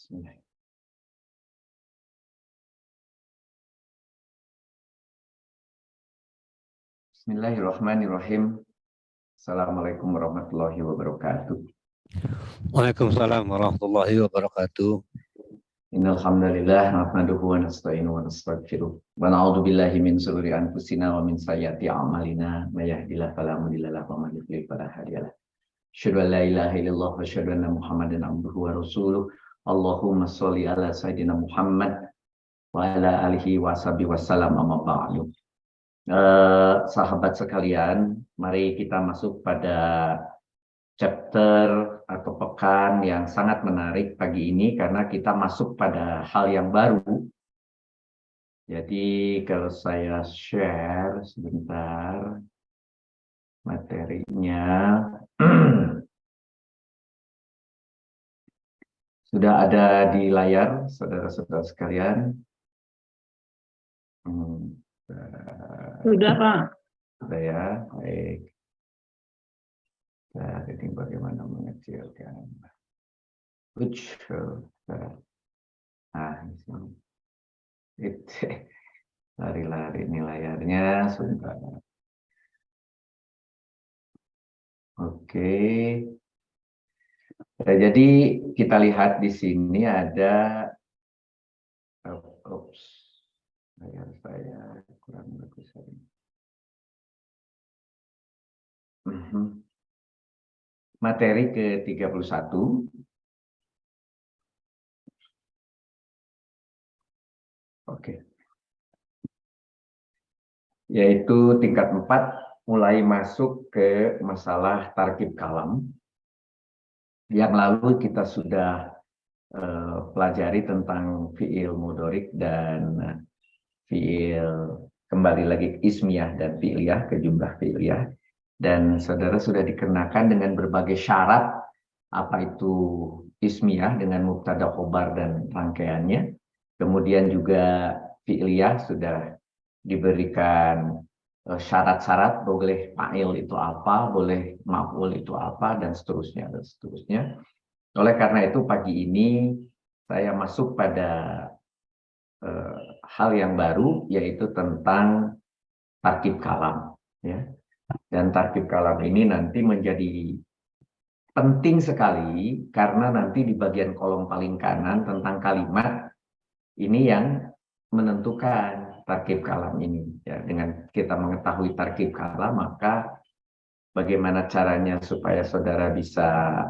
Bismillah. Bismillahirrahmanirrahim. Assalamualaikum warahmatullahi wabarakatuh. Waalaikumsalam warahmatullahi wabarakatuh. Innal hamdalillah nahmaduhu wa nasta'inuhu wa nastaghfiruh wa na'udzu billahi min shururi anfusina wa min sayyiati a'malina may yahdihillahu fala mudilla lahu wa may yudlil fala hadiya lahu. Asyhadu an la ilaha illallah wa asyhadu anna Muhammadan abduhu wa rasuluh. Allahumma sholli ala sayidina Muhammad wa ala alihi wa sahbihi wasallam amma ba'du. Sahabat sekalian, mari kita masuk pada chapter atau pekan yang sangat menarik pagi ini karena kita masuk pada hal yang baru. Jadi kalau saya share sebentar materinya sudah ada di layar, saudara-saudara sekalian. Sudah, Pak. Sudah ya, baik. Nah, ini bagaimana mengecilkan. Nah, itu lari-lari ini layarnya sebentar. Oke. Nah, jadi kita lihat di sini ada layar saya kurang bagus hari ini. Materi ke-31. Oke. Yaitu tingkat 4 mulai masuk ke masalah tarkib kalam. Yang lalu kita sudah pelajari tentang fiil mudhorik dan fiil, kembali lagi ismiyah dan fi'liyah ke jumlah fi'liyah. Dan saudara sudah dikenakan dengan berbagai syarat, apa itu ismiyah dengan mubtada khobar dan rangkaiannya. Kemudian juga fi'liyah sudah diberikan syarat-syarat, boleh fa'il itu apa, boleh maf'ul itu apa, dan seterusnya, dan seterusnya. Oleh karena itu pagi ini saya masuk pada hal yang baru, yaitu tentang tarkib kalam. Ya. Dan tarkib kalam ini nanti menjadi penting sekali karena nanti di bagian kolom paling kanan tentang kalimat ini yang menentukan tarkib kalam ini. Ya, dengan kita mengetahui tarkib kalam, maka bagaimana caranya supaya saudara bisa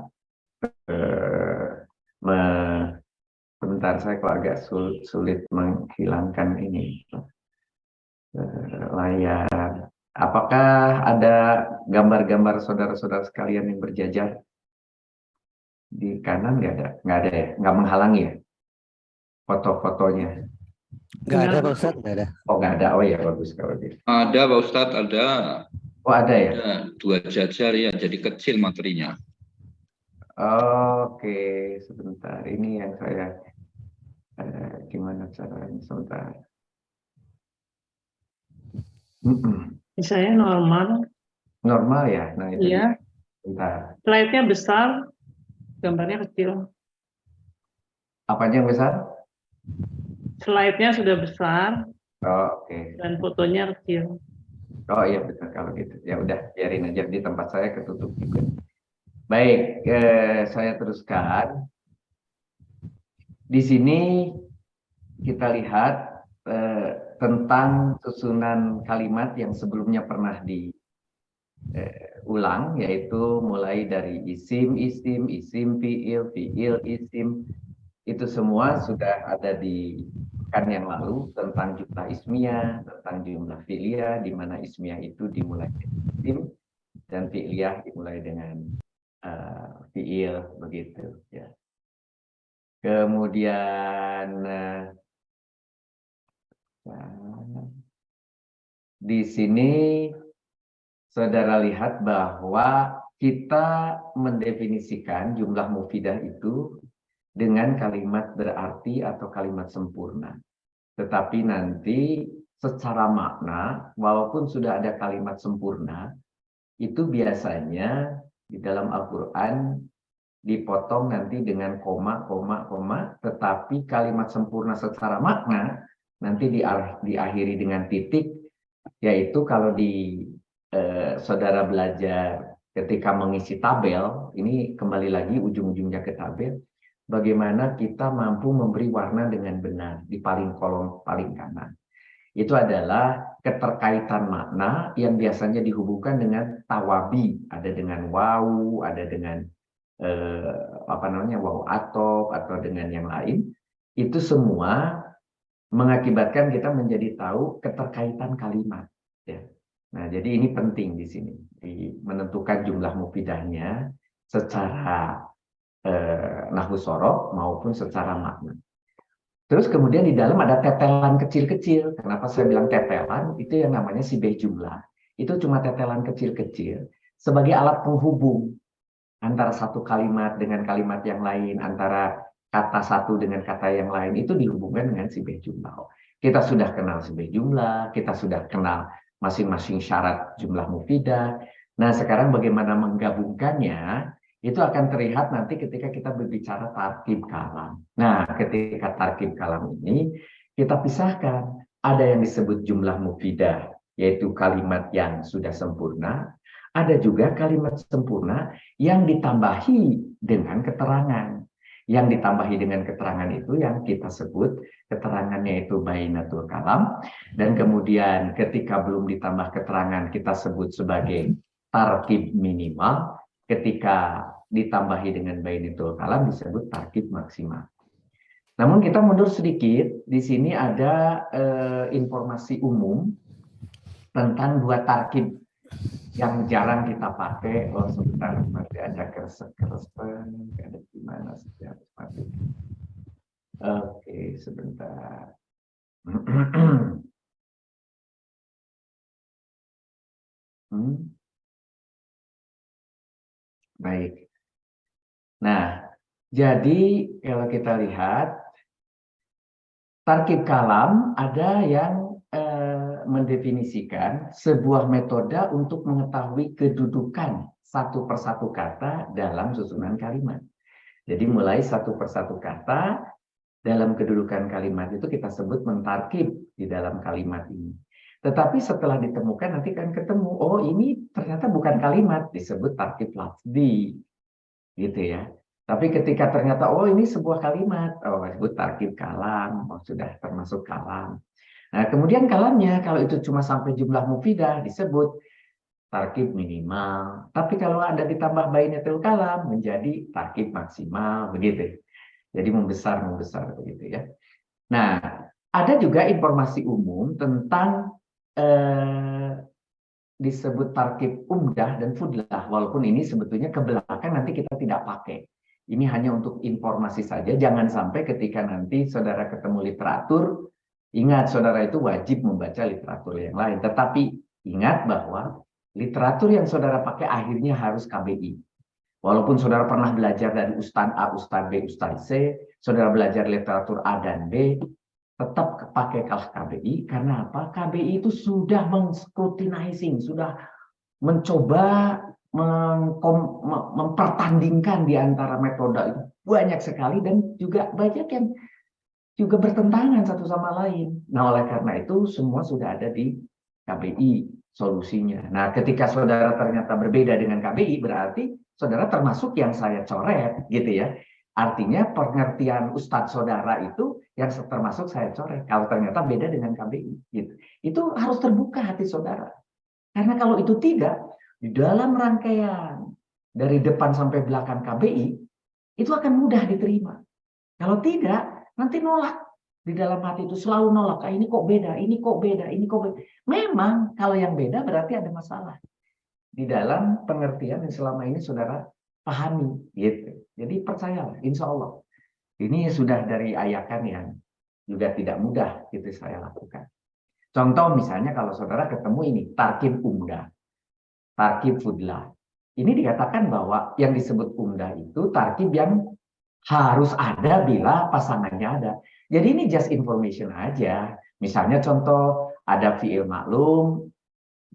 sebentar, saya kok agak sulit menghilangkan ini layar. Apakah ada gambar-gambar saudara-saudara sekalian yang berjajar di kanan? Nggak ada ya, nggak menghalangi ya foto-fotonya. Nggak ada Pak Ustadz, nggak ada. Oh nggak ada, oh ya bagus kalau gitu. Ada Pak Ustadz, ada. Oh ada ya. Ada 2 jajar ya, jadi kecil materinya. Oke, sebentar. Ini yang saya gimana caranya sebentar. Saya normal. Normal ya. Nah itu. Iya. Sebentar. Slide-nya besar, gambarnya kecil. Apanya yang besar? Slide-nya sudah besar Oh, oke. dan fotonya kecil. Oh iya betul kalau gitu. Ya udah biarin aja, di tempat saya ketutup juga. Baik, saya teruskan. Di sini kita lihat tentang susunan kalimat yang sebelumnya pernah diulang, yaitu mulai dari isim, fi'il, isim. Itu semua sudah ada di pekan yang lalu tentang jumlah ismiyah, tentang jumlah fi'liyah, di mana ismiyah itu dimulai dengan isim dan fi'liyah dimulai dengan fi'il, begitu ya. Kemudian di sini saudara lihat bahwa kita mendefinisikan jumlah mufidah itu dengan kalimat berarti atau kalimat sempurna. Tetapi nanti secara makna, walaupun sudah ada kalimat sempurna, itu biasanya di dalam Al-Quran dipotong nanti dengan koma, tetapi kalimat sempurna secara makna nanti diakhiri dengan titik, yaitu kalau saudara belajar ketika mengisi tabel, ini kembali lagi ujung-ujungnya ke tabel, bagaimana kita mampu memberi warna dengan benar di kolom paling kanan. Itu adalah keterkaitan makna yang biasanya dihubungkan dengan tawabi, ada dengan wawu, ada dengan wawu atof atau dengan yang lain. Itu semua mengakibatkan kita menjadi tahu keterkaitan kalimat. Ya. Nah, jadi ini penting di sini, menentukan jumlah mufidahnya secara nahwu sorof maupun secara makna. Terus kemudian di dalam ada tetelan kecil-kecil. Kenapa saya bilang tetelan? Itu yang namanya sibeh jumlah. Itu cuma tetelan kecil-kecil sebagai alat penghubung antara satu kalimat dengan kalimat yang lain, antara kata satu dengan kata yang lain, itu dihubungkan dengan sibeh jumlah. Kita sudah kenal sibeh jumlah, kita sudah kenal masing-masing syarat jumlah mufidah. Nah, sekarang bagaimana menggabungkannya? Itu akan terlihat nanti ketika kita berbicara tarkib kalam. Nah, ketika tarkib kalam ini, kita pisahkan. Ada yang disebut jumlah mufidah, yaitu kalimat yang sudah sempurna. Ada juga kalimat sempurna yang ditambahi dengan keterangan. Yang ditambahi dengan keterangan itu yang kita sebut keterangannya itu bainatul kalam. Dan kemudian ketika belum ditambah keterangan, kita sebut sebagai tarkib minimal. Ketika ditambahi dengan bainatul kalam disebut tarkib maksimal. Namun kita mundur sedikit, di sini ada informasi umum tentang dua tarkib yang jarang kita pakai. Oh, sebentar, masih ada kerespen, ada di mana sih? Oke, sebentar. Baik. Nah, jadi kalau kita lihat tarkib kalam ada yang mendefinisikan sebuah metode untuk mengetahui kedudukan satu persatu kata dalam susunan kalimat. Jadi mulai satu persatu kata dalam kedudukan kalimat itu kita sebut mentarkib di dalam kalimat ini. Tetapi setelah ditemukan nanti kan ketemu, oh ini ternyata bukan kalimat, disebut tarkib lafzi, gitu ya. Tapi ketika ternyata, oh ini sebuah kalimat, oh disebut tarkib kalam, oh sudah termasuk kalam. Nah kemudian kalamnya, kalau itu cuma sampai jumlah mufidah, disebut tarkib minimal. Tapi kalau ada ditambah bainatul kalam, menjadi tarkib maksimal, begitu. Jadi membesar begitu ya. Nah, ada juga informasi umum tentang disebut tarkib umdah dan fudlah, walaupun ini sebetulnya ke belakang nanti kita tidak pakai. Ini hanya untuk informasi saja, jangan sampai ketika nanti saudara ketemu literatur, ingat saudara itu wajib membaca literatur yang lain. Tetapi ingat bahwa literatur yang saudara pakai akhirnya harus KBI. Walaupun saudara pernah belajar dari Ustadz A, Ustadz B, Ustadz C, saudara belajar literatur A dan B, tetap pakai KBI. Karena apa? KBI itu sudah meng-scrutinizing, sudah mencoba mempertandingkan di antara metode itu banyak sekali, dan juga banyak yang juga bertentangan satu sama lain. Nah, oleh karena itu semua sudah ada di KBI solusinya. Nah, ketika saudara ternyata berbeda dengan KBI, berarti saudara termasuk yang saya coret, gitu ya. Artinya pengertian Ustadz saudara itu yang termasuk saya coret. Kalau ternyata beda dengan KBI, gitu. Itu harus terbuka hati saudara. Karena kalau itu tidak, di dalam rangkaian dari depan sampai belakang KBI, itu akan mudah diterima. Kalau tidak, nanti nolak. Di dalam hati itu selalu nolak. Ini kok beda, ini kok beda, ini kok beda. Memang kalau yang beda berarti ada masalah di dalam pengertian yang selama ini saudara pahami, gitu. Jadi percayalah, insya Allah ini sudah dari ayakan yang juga tidak mudah itu saya lakukan. Contoh misalnya kalau saudara ketemu ini tarkib umdah, tarkib fudlah, ini dikatakan bahwa yang disebut umdah itu tarkib yang harus ada bila pasangannya ada. Jadi ini just information aja. Misalnya contoh ada fi'il maklum,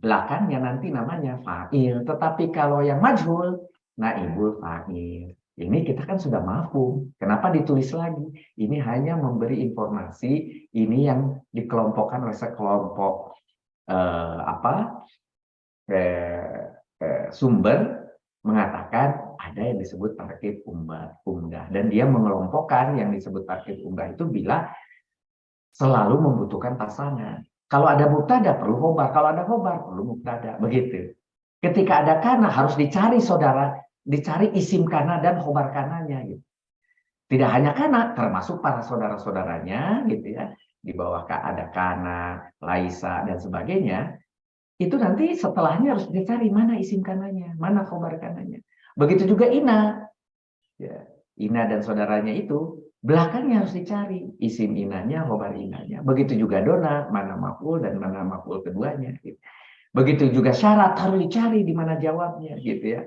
belakangnya nanti namanya fa'il. Tetapi kalau yang majhul, naibul fa'il. Ini kita kan sudah mafhum. Kenapa ditulis lagi? Ini hanya memberi informasi, ini yang dikelompokkan oleh sekelompok sumber mengatakan ada yang disebut tarkib umdah. Dan dia mengelompokkan yang disebut tarkib umdah itu bila selalu membutuhkan pasangan. Kalau ada mubtada perlu khobar, kalau ada khobar perlu mubtada, begitu. Ketika ada kana harus dicari saudara, dicari isim kana dan khobar kananya gitu. Tidak hanya kana, termasuk para saudara-saudaranya gitu ya. Di bawah ada kana, laisa dan sebagainya. Itu nanti setelahnya harus dicari mana isim kananya, mana khobar kananya. Begitu juga ina. Ya, ina dan saudaranya itu belakangnya harus dicari isim inanya, khobar inanya. Begitu juga dona, mana maf'ul dan mana maf'ul keduanya. Gitu. Begitu juga syarat harus dicari di mana jawabnya, gitu ya.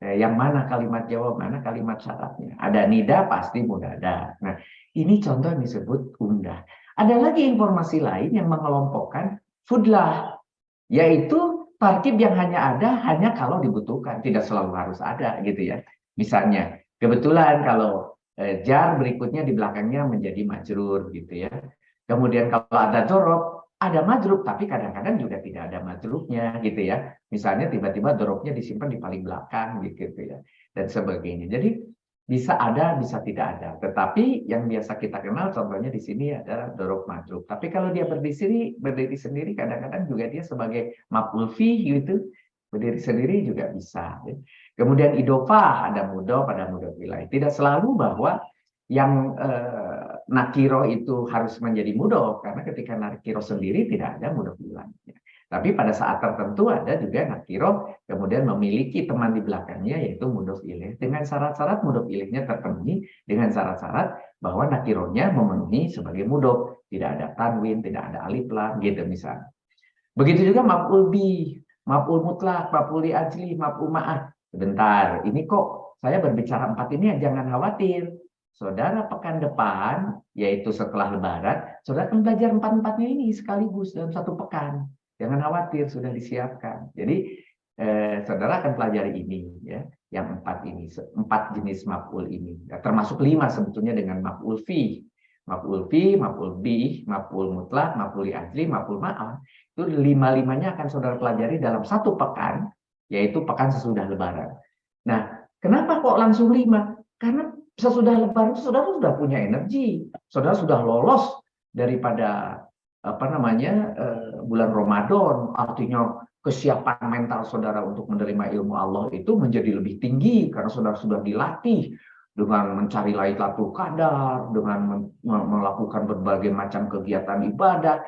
Yang mana kalimat jawab, mana kalimat syaratnya. Ada nida pasti munada. Nah, ini contoh yang disebut undah. Ada lagi informasi lain yang mengelompokkan fudlah, yaitu tarkib yang hanya ada hanya kalau dibutuhkan, tidak selalu harus ada, gitu ya. Misalnya, kebetulan kalau jar berikutnya di belakangnya menjadi majrur, gitu ya. Kemudian kalau ada jorob, ada madrub, tapi kadang-kadang juga tidak ada madrubnya, gitu ya. Misalnya tiba-tiba dorobnya disimpan di paling belakang, gitu ya, dan sebagainya. Jadi bisa ada, bisa tidak ada. Tetapi yang biasa kita kenal contohnya di sini adalah dorob madrub. Tapi kalau dia berdiri sendiri, kadang-kadang juga dia sebagai maf'ul fi gitu, berdiri sendiri juga bisa. Ya. Kemudian idofah, ada mudhof, ada mudhof ilaih. Tidak selalu bahwa yang nakiro itu harus menjadi mudhof, karena ketika nakiro sendiri tidak ada mudhof ilaihnya. Tapi pada saat tertentu ada juga nakiro kemudian memiliki teman di belakangnya yaitu mudhof ilaih dengan syarat-syarat mudhof ilaihnya terpenuhi, dengan syarat-syarat bahwa nakironya memenuhi sebagai mudhof, tidak ada tanwin, tidak ada alif lam gitu misalnya. Begitu juga maf'ul bi, maf'ul mutlak, maf'ul li ajli, maf'ul ma'ah. Sebentar, ini kok saya berbicara 4 ini jangan khawatir. Saudara pekan depan, yaitu setelah lebaran, saudara akan belajar 4-4-nya ini sekaligus dalam 1 pekan. Jangan khawatir, sudah disiapkan. Jadi, saudara akan pelajari ini, ya, yang 4 ini, 4 jenis maf'ul ini. Ya, termasuk 5 sebetulnya dengan maf'ul fi. Maf'ul fi, maf'ul bi, maf'ul mutlak, maf'ul li ajli, maf'ul ma'ah. Itu 5-5-nya akan saudara pelajari dalam 1 pekan, yaitu pekan sesudah lebaran. Nah, kenapa kok langsung 5? Karena sesudah lebaran saudara sudah punya energi, saudara sudah lolos daripada bulan Ramadan, artinya kesiapan mental saudara untuk menerima ilmu Allah itu menjadi lebih tinggi karena saudara sudah dilatih dengan mencari Lailatul Qadar, dengan melakukan berbagai macam kegiatan ibadah.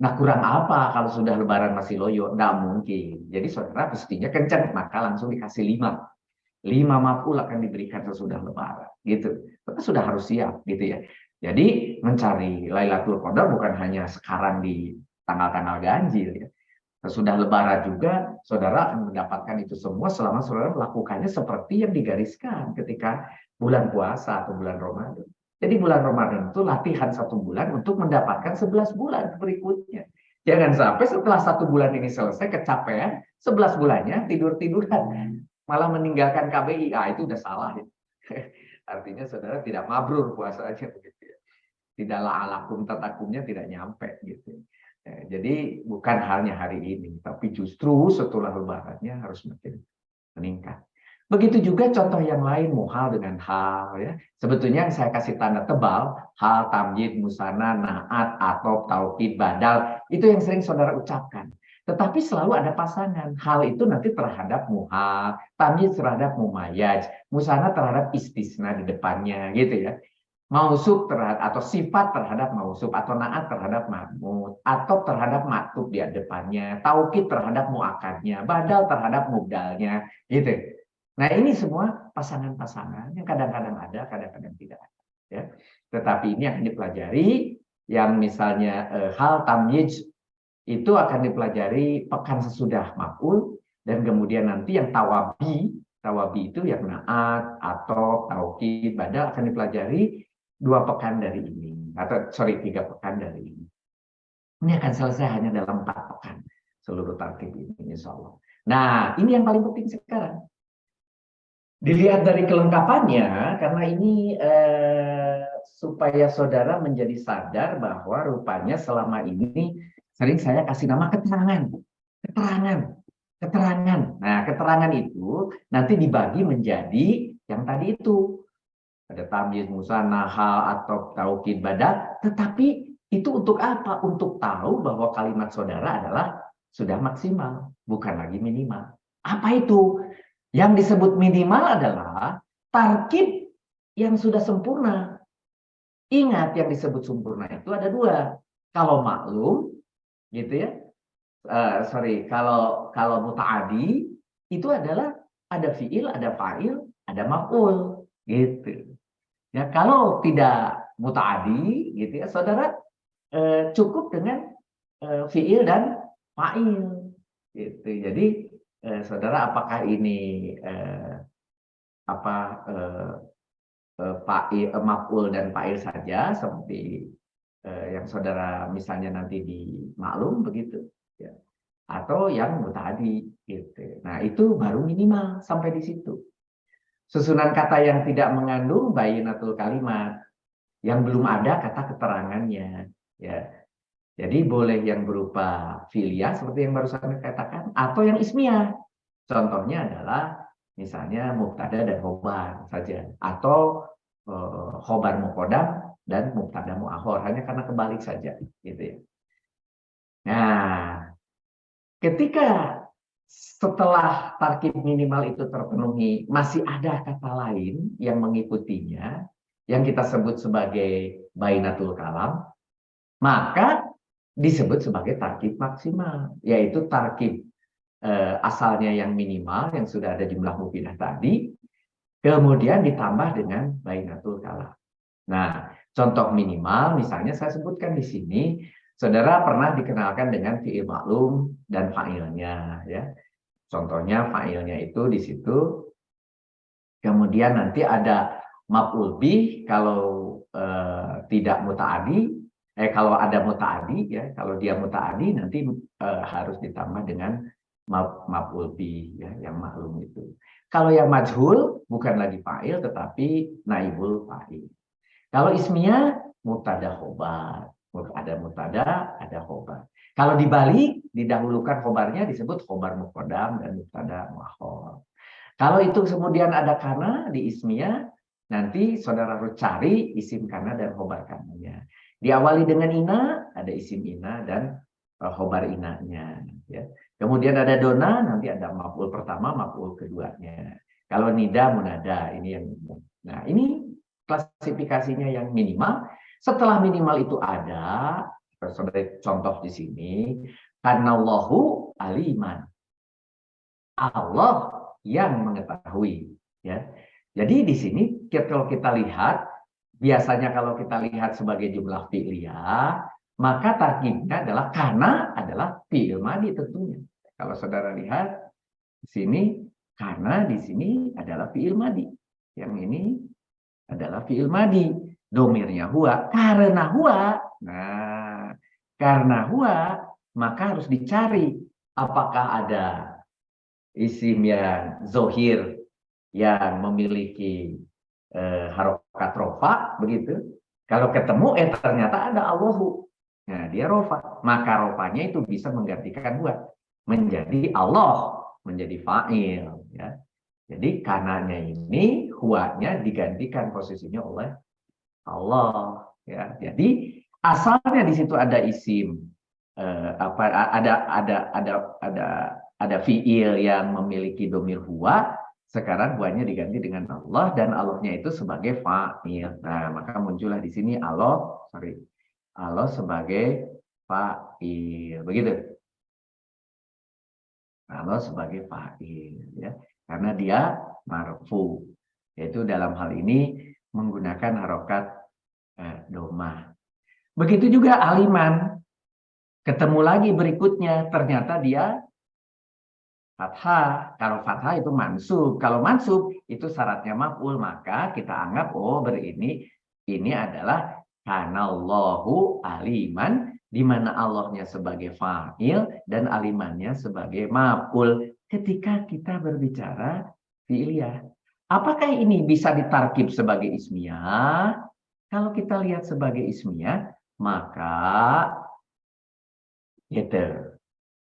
Nah, kurang apa kalau sudah lebaran masih loyo? Nggak mungkin. Jadi saudara pastinya kencang, maka langsung dikasih 5. 5 maf'ul akan diberikan sesudah lebaran gitu. Kita sudah harus siap gitu ya. Jadi mencari Lailatul Qadar bukan hanya sekarang di tanggal-tanggal ganjil ya. Sesudah lebaran juga saudara akan mendapatkan itu semua selama saudara melakukannya seperti yang digariskan ketika bulan puasa atau bulan Ramadan. Jadi bulan Ramadan itu latihan 1 bulan untuk mendapatkan 11 bulan berikutnya. Jangan sampai setelah 1 bulan ini selesai kecapean, 11 bulannya tidur-tiduran. Malah meninggalkan KBI, itu udah salah. Artinya saudara tidak mabrur puasanya begitu ya. Tidaklah alakum tatakumnya tidak nyampe gitu. Jadi bukan halnya hari ini, tapi justru setelah lebarannya harus makin meningkat. Begitu juga contoh yang lain, muhal dengan hal ya. Sebetulnya yang saya kasih tanda tebal, hal, tamjid, musana, naat, atop, taukid, badal, itu yang sering saudara ucapkan. Tetapi selalu ada pasangan. Hal itu nanti terhadap muhal, tamyiz terhadap mumayyaz, musana terhadap istisna di depannya, gitu ya. Mausuf terhadap atau sifat terhadap mausuf atau naat terhadap mahmud, atau terhadap maktub di depannya, taukid terhadap muakadnya, badal terhadap mubdalnya, gitu. Nah, ini semua pasangan-pasangan yang kadang-kadang ada, kadang-kadang tidak ada, ya. Tetapi ini akan dipelajari yang misalnya hal tamyiz itu akan dipelajari pekan sesudah maf'ul, dan kemudian nanti yang tawabi itu yang naat atau taukid badal akan dipelajari 2 pekan dari ini, atau 3 pekan dari ini. Ini akan selesai hanya dalam 4 pekan seluruh tarkib ini insya Allah. Nah, ini yang paling penting sekarang. Dilihat dari kelengkapannya, karena ini supaya saudara menjadi sadar bahwa rupanya selama ini sering saya kasih nama keterangan. Keterangan. Nah, keterangan itu nanti dibagi menjadi yang tadi itu. Ada tamyiz, musanna, hal, atau taukid, badal. Tetapi itu untuk apa? Untuk tahu bahwa kalimat saudara adalah sudah maksimal, bukan lagi minimal. Apa itu? Yang disebut minimal adalah tarkib yang sudah sempurna. Ingat, yang disebut sempurna itu ada dua. Kalau maklum, gitu ya. Kalau muta'adi itu adalah ada fiil, ada fa'il, ada maf'ul, gitu. Ya, kalau tidak muta'adi, gitu ya, saudara cukup dengan fiil dan fa'il, gitu. Jadi saudara, apakah ini maf'ul dan fa'il saja seperti yang saudara misalnya nanti di maklum begitu, ya. Atau yang muta'adi, gitu. Nah, itu baru minimal sampai di situ. Susunan kata yang tidak mengandung bayinatul kalimat, yang belum ada kata keterangannya, ya. Jadi boleh yang berupa filia seperti yang baru saya katakan, atau yang ismiyah. Contohnya adalah misalnya mubtada dan khobar saja, atau khobar muqaddam dan mubtada muakhor, hanya karena kebalik saja, gitu ya. Nah, ketika setelah tarkib minimal itu terpenuhi, masih ada kata lain yang mengikutinya, yang kita sebut sebagai bainatul kalam, maka disebut sebagai tarkib maksimal, yaitu tarkib asalnya yang minimal, yang sudah ada jumlah mufidah tadi, kemudian ditambah dengan bainatul kalam. Nah, contoh minimal, misalnya saya sebutkan di sini, saudara pernah dikenalkan dengan fi'il maklum dan fa'ilnya, ya. Contohnya fa'ilnya itu di situ. Kemudian nanti ada maf'ul bih kalau tidak muta'adi, kalau ada muta'adi, ya, kalau dia muta'adi nanti harus ditambah dengan maf'ul bih, ya, yang maklum itu. Kalau yang majhul bukan lagi fa'il tetapi naibul fa'il. Kalau ismiyah mubtada khobar, ada mubtada, ada khobar. Kalau dibalik, didahulukan khobarnya disebut khobar muqaddam dan mubtada muakhor. Kalau itu kemudian ada kana di ismiyah, nanti saudara harus cari isim kana dan khobar kananya. Diawali dengan ina, ada isim ina dan khobar inanya, ya. Kemudian ada dona, nanti ada maf'ul pertama, maf'ul keduanya. Kalau nida, munada, ini yang. Nah, ini klasifikasinya yang minimal. Setelah minimal itu ada, sebagai contoh di sini, kannallahu aliman. Allah yang mengetahui, ya. Jadi di sini kalau kita lihat, biasanya kalau kita lihat sebagai jumlah fi'liyah, maka tarkibnya adalah karena adalah fi'il madi tentunya. Kalau saudara lihat di sini, karena di sini adalah fi'il madi. Yang ini adalah fi'il madi. Domirnya huwa, karena huwa. Nah, karena huwa, maka harus dicari apakah ada isim yang zohir yang memiliki harokat rofa, begitu. Kalau ketemu, ternyata ada Allahu. Nah, dia rofa. Maka rofanya itu bisa menggantikan huwa. Menjadi Allah, menjadi fa'il, ya. Jadi kananya ini huwanya digantikan posisinya oleh Allah, ya. Jadi asalnya di situ ada isim, ada fiil yang memiliki domir huwa. Sekarang huwanya diganti dengan Allah dan Allahnya itu sebagai fa'il. Nah, maka muncullah di sini Allah sebagai fa'il, begitu. Allah sebagai fa'il, ya. Karena dia marfu, yaitu dalam hal ini menggunakan harokat domah. Begitu juga aliman, ketemu lagi berikutnya, ternyata dia fathah. Kalau fathah itu mansub, kalau mansub itu syaratnya maf'ul, maka kita anggap ini adalah kanallahu aliman, di mana Allahnya sebagai fa'il dan alimannya sebagai maf'ul. Ketika kita berbicara fi'liyah, Apakah ini bisa ditarkib sebagai ismiyah? Kalau kita lihat sebagai ismiyah, maka gitu.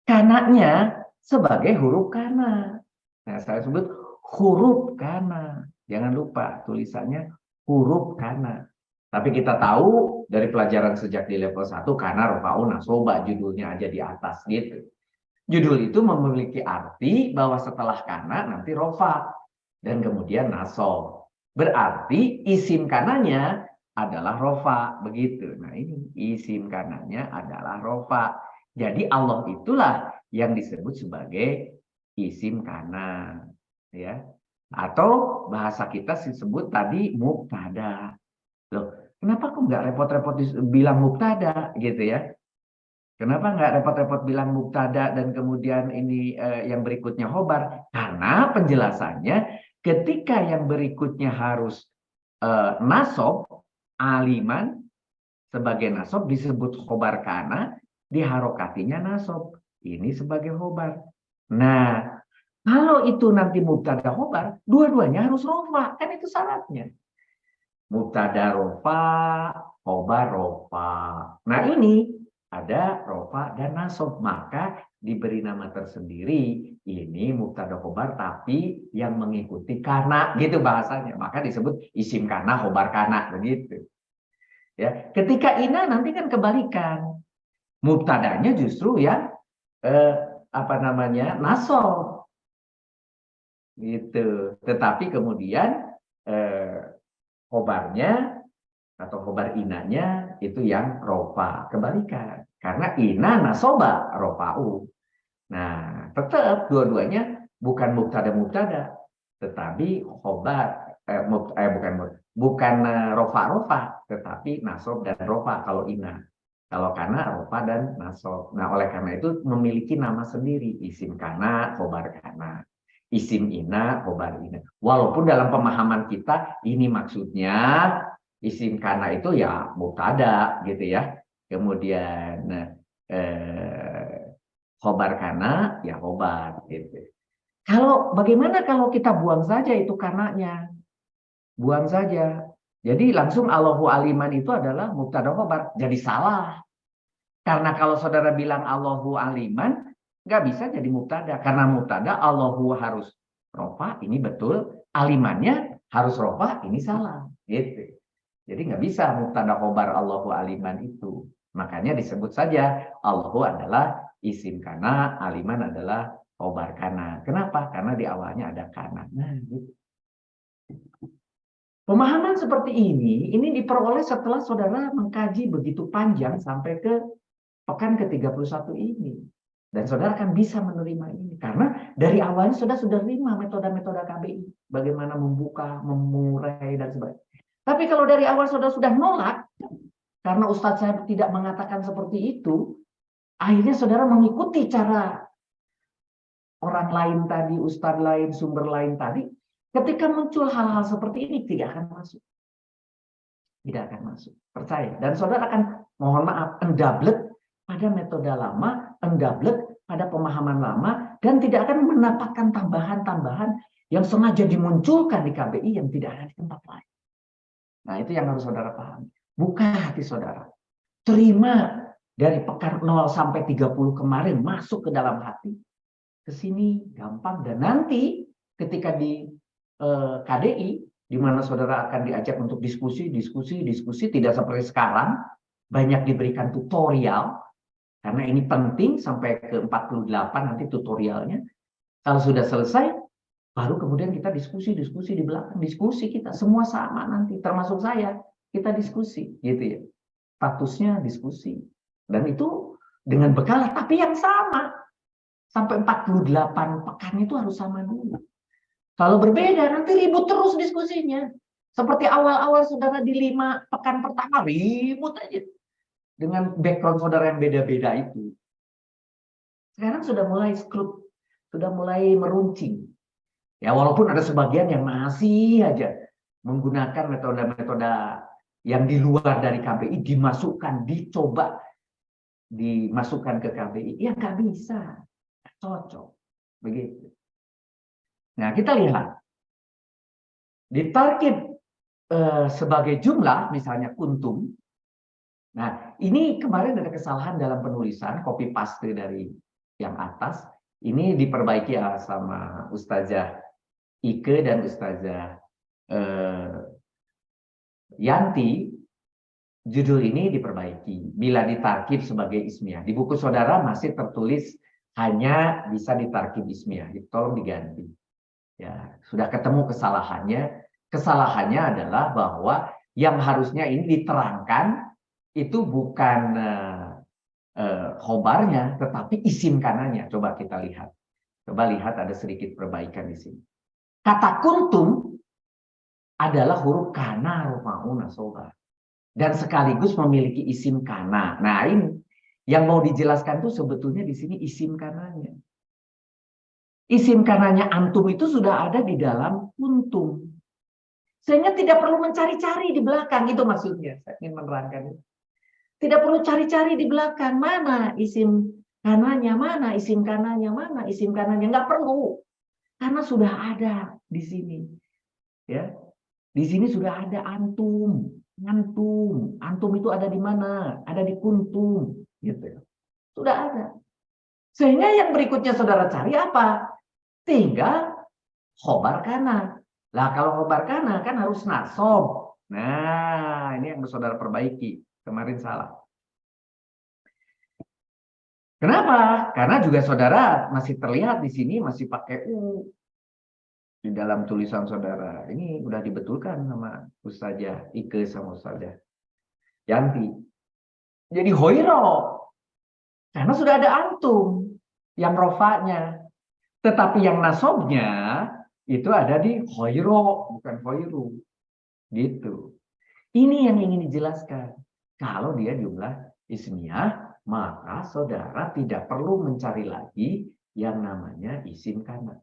Kananya sebagai huruf kana. Nah, saya sebut huruf kana. Jangan lupa tulisannya huruf kana. Tapi kita tahu dari pelajaran sejak di level 1 kana rofa'u nasoba judulnya aja di atas gitu. Judul itu memiliki arti bahwa setelah kana nanti rofa dan kemudian nasob. Berarti isim kananya adalah rofa begitu. Nah ini isim kananya adalah rofa. Jadi Allah itulah yang disebut sebagai isim kana, ya. Atau bahasa kita disebut tadi mubtada. Loh, kenapa kok nggak repot-repot bilang mubtada gitu ya? Kenapa nggak repot-repot bilang mubtada dan kemudian ini yang berikutnya khobar? Karena penjelasannya ketika yang berikutnya harus nasob, aliman sebagai nasob disebut khobar kana, diharokatinya nasob. Ini sebagai khobar. Nah, kalau itu nanti mubtada khobar, dua-duanya harus rofa. Kan itu syaratnya. Mubtada rofa, khobar rofa. Nah ini ada rofa dan nasob, maka diberi nama tersendiri. Ini mubtada khobar tapi yang mengikuti kana gitu bahasanya, maka disebut isim kana khobar kana begitu. Ya, ketika ina nanti kan kebalikan, mubtadanya justru yang nasob gitu. Tetapi kemudian khobarnya atau khobar inanya itu yang rofa, kebalikan. Karena ina nasoba rofa'u. Nah, tetap dua-duanya bukan mubtada, tetapi khobar bukan rofa, tetapi nasob dan rofa kalau ina. Kalau kana rofa dan nasob. Nah, oleh karena itu memiliki nama sendiri, isim kana, khobar kana. Isim ina, khobar ina. Walaupun dalam pemahaman kita ini maksudnya isim kana itu ya mubtada gitu ya. Kemudian khobar kana ya khobar gitu. Bagaimana kalau kita buang saja itu kananya? Buang saja. Jadi langsung Allahu aliman itu adalah mubtada khobar. Jadi salah. Karena kalau saudara bilang Allahu aliman, nggak bisa jadi mubtada. Karena mubtada Allahu harus rofa, ini betul. Alimannya harus rofa, ini salah. Gitu. Jadi nggak bisa mubtada khobar Allahu aliman itu. Makanya disebut saja Allahu adalah isim kana, aliman adalah khobar kana. Kenapa? Karena di awalnya ada kana. Nah, gitu. Pemahaman seperti ini diperoleh setelah saudara mengkaji begitu panjang sampai ke pekan ke-31 ini. Dan saudara akan bisa menerima ini. Karena dari awalnya saudara sudah terima metode-metode KBI. Bagaimana membuka, memurai, dan sebagainya. Tapi kalau dari awal saudara sudah nolak, karena Ustadz saya tidak mengatakan seperti itu, akhirnya saudara mengikuti cara orang lain tadi, Ustadz lain, sumber lain tadi, ketika muncul hal-hal seperti ini tidak akan masuk. Tidak akan masuk. Percaya. Dan saudara akan, mohon maaf, endablek pada metode lama, endablek pada pemahaman lama, dan tidak akan mendapatkan tambahan-tambahan yang sengaja dimunculkan di KBI yang tidak ada di tempat lain. Nah, itu yang harus saudara pahami. Buka hati saudara. Terima dari pekan 0 sampai 30 kemarin masuk ke dalam hati. Ke sini gampang. Dan nanti ketika di KDI, di mana saudara akan diajak untuk diskusi, tidak seperti sekarang, banyak diberikan tutorial, karena ini penting sampai ke 48 nanti tutorialnya. Kalau sudah selesai, baru kemudian kita diskusi di belakang, diskusi kita, semua sama nanti, termasuk saya, kita diskusi, gitu ya. Statusnya diskusi. Dan itu dengan bekal, tapi yang sama. Sampai 48 pekan itu harus sama dulu. Kalau berbeda, nanti ribut terus diskusinya. Seperti awal-awal saudara di 5 pekan pertama, ribut aja. Dengan background saudara yang beda-beda itu. Sekarang sudah mulai skrup, sudah mulai meruncing. Ya, walaupun ada sebagian yang masih aja menggunakan metode-metode yang di luar dari KBI, dicoba dimasukkan ke KBI. Ya, nggak bisa. Cocok. Begitu. Nah, kita lihat. Ditarkib sebagai jumlah, misalnya kuntum. Nah, ini kemarin ada kesalahan dalam penulisan, copy paste dari yang atas. Ini diperbaiki sama Ustazah Ike dan Ustazah Yanti. Judul ini diperbaiki. Bila ditarkib sebagai ismiyah. Di buku saudara masih tertulis hanya bisa ditarkib ismiyah. Tolong diganti. Ya, sudah ketemu kesalahannya. Kesalahannya adalah bahwa yang harusnya ini diterangkan itu bukan khobarnya, tetapi isim kanannya. Coba kita lihat. Coba lihat ada sedikit perbaikan di sini. Kata kuntum adalah huruf kana rofauna soba. Dan sekaligus memiliki isim kana. Nah, ini yang mau dijelaskan tuh sebetulnya di sini isim kanannya. Isim kanannya antum itu sudah ada di dalam kuntum. Sehingga tidak perlu mencari-cari di belakang. Itu maksudnya. Saya ingin menerangkan itu. Tidak perlu cari-cari di belakang. Mana isim kanannya, mana isim kanannya, mana isim kanannya. Nggak perlu. Karena sudah ada di sini. Ya, di sini sudah ada antum. Antum. Antum itu ada di mana? Ada di kuntum. Gitu. Sudah ada. Sehingga yang berikutnya saudara cari apa? Tinggal khobar kana. Lah kalau khobar kana kan harus nasob. Nah, ini yang saudara perbaiki. Kemarin salah. Kenapa? Karena juga saudara masih terlihat di sini masih pakai U di dalam tulisan saudara. Ini udah dibetulkan sama Ustazah Ike sama Ustazah Yanti. Jadi hoiro. Karena sudah ada antum yang rofanya. Tetapi yang nasobnya itu ada di hoiro, bukan hoiru. Gitu. Ini yang ingin dijelaskan. Kalau dia jumlah ismiyah, maka saudara tidak perlu mencari lagi yang namanya isim kana.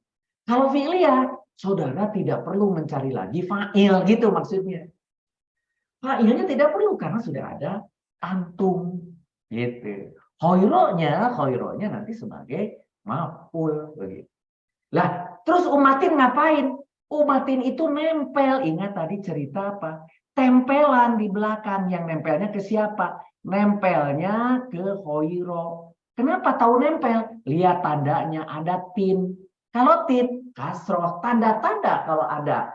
Kalau fi'liyah, saudara tidak perlu mencari lagi fa'il, gitu maksudnya. Fa'ilnya tidak perlu karena sudah ada antum, gitu. Hoironya nanti sebagai maf'ul, begitu. Lah, terus umatin ngapain? Umatin itu nempel. Ingat tadi cerita apa? Tempelan di belakang. Yang nempelnya ke siapa? Nempelnya ke hoiro. Kenapa tahu nempel? Lihat tandanya ada tin. Kalau tin, kasroh. Tanda-tanda kalau ada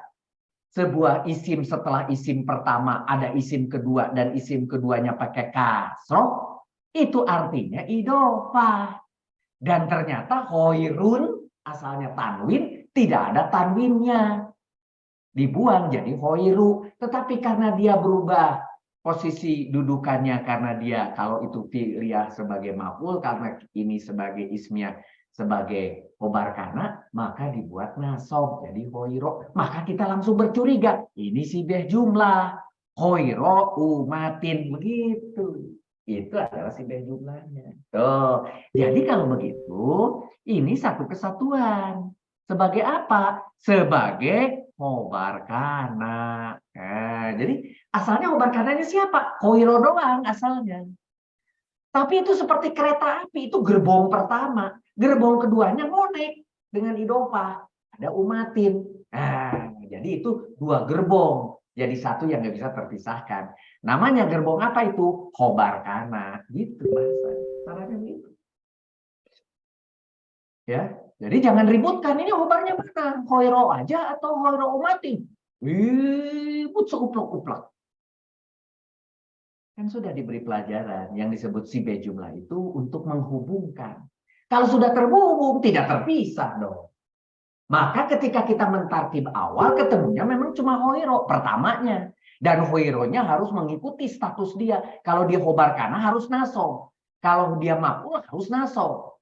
sebuah isim setelah isim pertama, ada isim kedua, dan isim keduanya pakai kasroh, itu artinya idofah. Dan ternyata hoirun, asalnya tanwin, tidak ada tanwinnya. Dibuang jadi hoiru. Tetapi karena dia berubah posisi dudukannya, karena dia kalau itu fi'liyah sebagai maf'ul, karena ini sebagai ismiyah sebagai khobar kana, maka dibuat nasob jadi hoiro. Maka kita langsung bercuriga, ini sibeh jumlah. Hoiro umatin, begitu. Itu adalah sibeh jumlahnya. Tuh. Jadi kalau begitu, ini satu kesatuan. Sebagai apa? Sebagai khobar kana. Nah, jadi asalnya khobar kananya siapa? Hoiro doang asalnya. Tapi itu seperti kereta api, itu gerbong pertama. Gerbong keduanya ngonek dengan idofah. Ada umatin. Nah, jadi itu dua gerbong. Jadi satu yang nggak bisa terpisahkan. Namanya gerbong apa itu? Khobar kana. Gitu bahasa. Caranya gitu. Ya, jadi jangan ributkan. Ini khobarnya mana? Hoiro aja atau hoiro umatin? Ribut seuplak-uplak. Kan sudah diberi pelajaran yang disebut sibeh jumlah itu untuk menghubungkan. Kalau sudah terhubung, tidak terpisah dong. Maka ketika kita mentartib awal, ketemunya memang cuma hoiro pertamanya. Dan hoironya harus mengikuti status dia. Kalau dia khobar kana harus nasob. Kalau dia maf'ul harus nasob.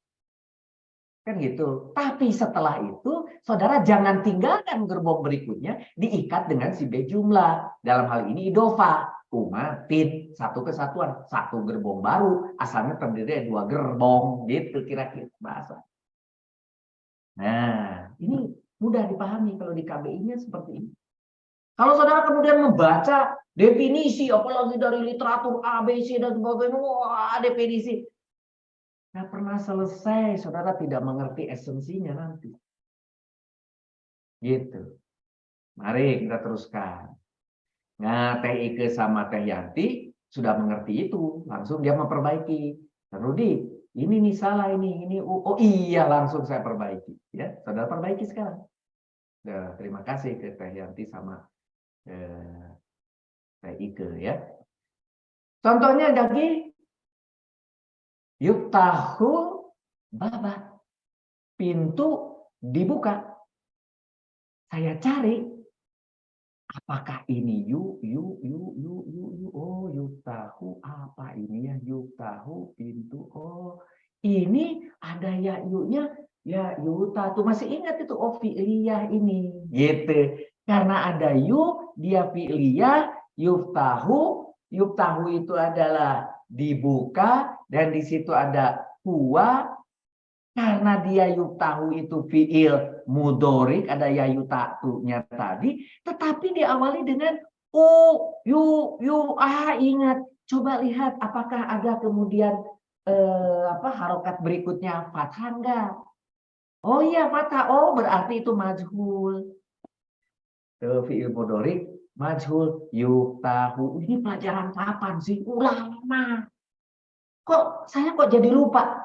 Kan gitu. Tapi setelah itu, saudara jangan tinggalkan gerbong berikutnya diikat dengan sibeh jumlah. Dalam hal ini idofah. Umatin, satu kesatuan, satu gerbong baru, asalnya terdiri dari dua gerbong, gitu kira-kira bahasa. Nah, ini mudah dipahami kalau di KBI-nya seperti ini. Kalau saudara kemudian membaca definisi, apalagi dari literatur A, B, C, dan sebagainya, wah definisi. Nggak pernah selesai, saudara tidak mengerti esensinya nanti. Gitu. Mari kita teruskan. Nah, Teh Ike sama Teh Yanti sudah mengerti itu, langsung dia memperbaiki. Rudi, ini nih salah ini. Oh iya, langsung saya perbaiki. Ya, saudara perbaiki sekarang. Nah, terima kasih ke Teh Yanti sama Teh Ike ya. Contohnya lagi, yuk tahu babat, pintu dibuka. Saya cari, apakah ini yuk, oh yuk tahu apa ini ya, yuk tahu pintu, oh ini ada ya yuknya, ya yuk tahu, masih ingat itu, oh fi'liyah ini, gitu. Karena ada yuk, dia fi'liyah, yuk tahu itu adalah dibuka, dan di situ ada huwa. Karena dia yuktahu itu fi'il mudorik, ada ya yutaktunya tadi, tetapi diawali dengan ingat. Coba lihat apakah ada kemudian harokat berikutnya fathah enggak? Oh iya fathah, oh berarti itu majhul. Fi'il mudorik, majhul, yuktahu. Ini pelajaran kapan sih? Lama. Saya jadi lupa?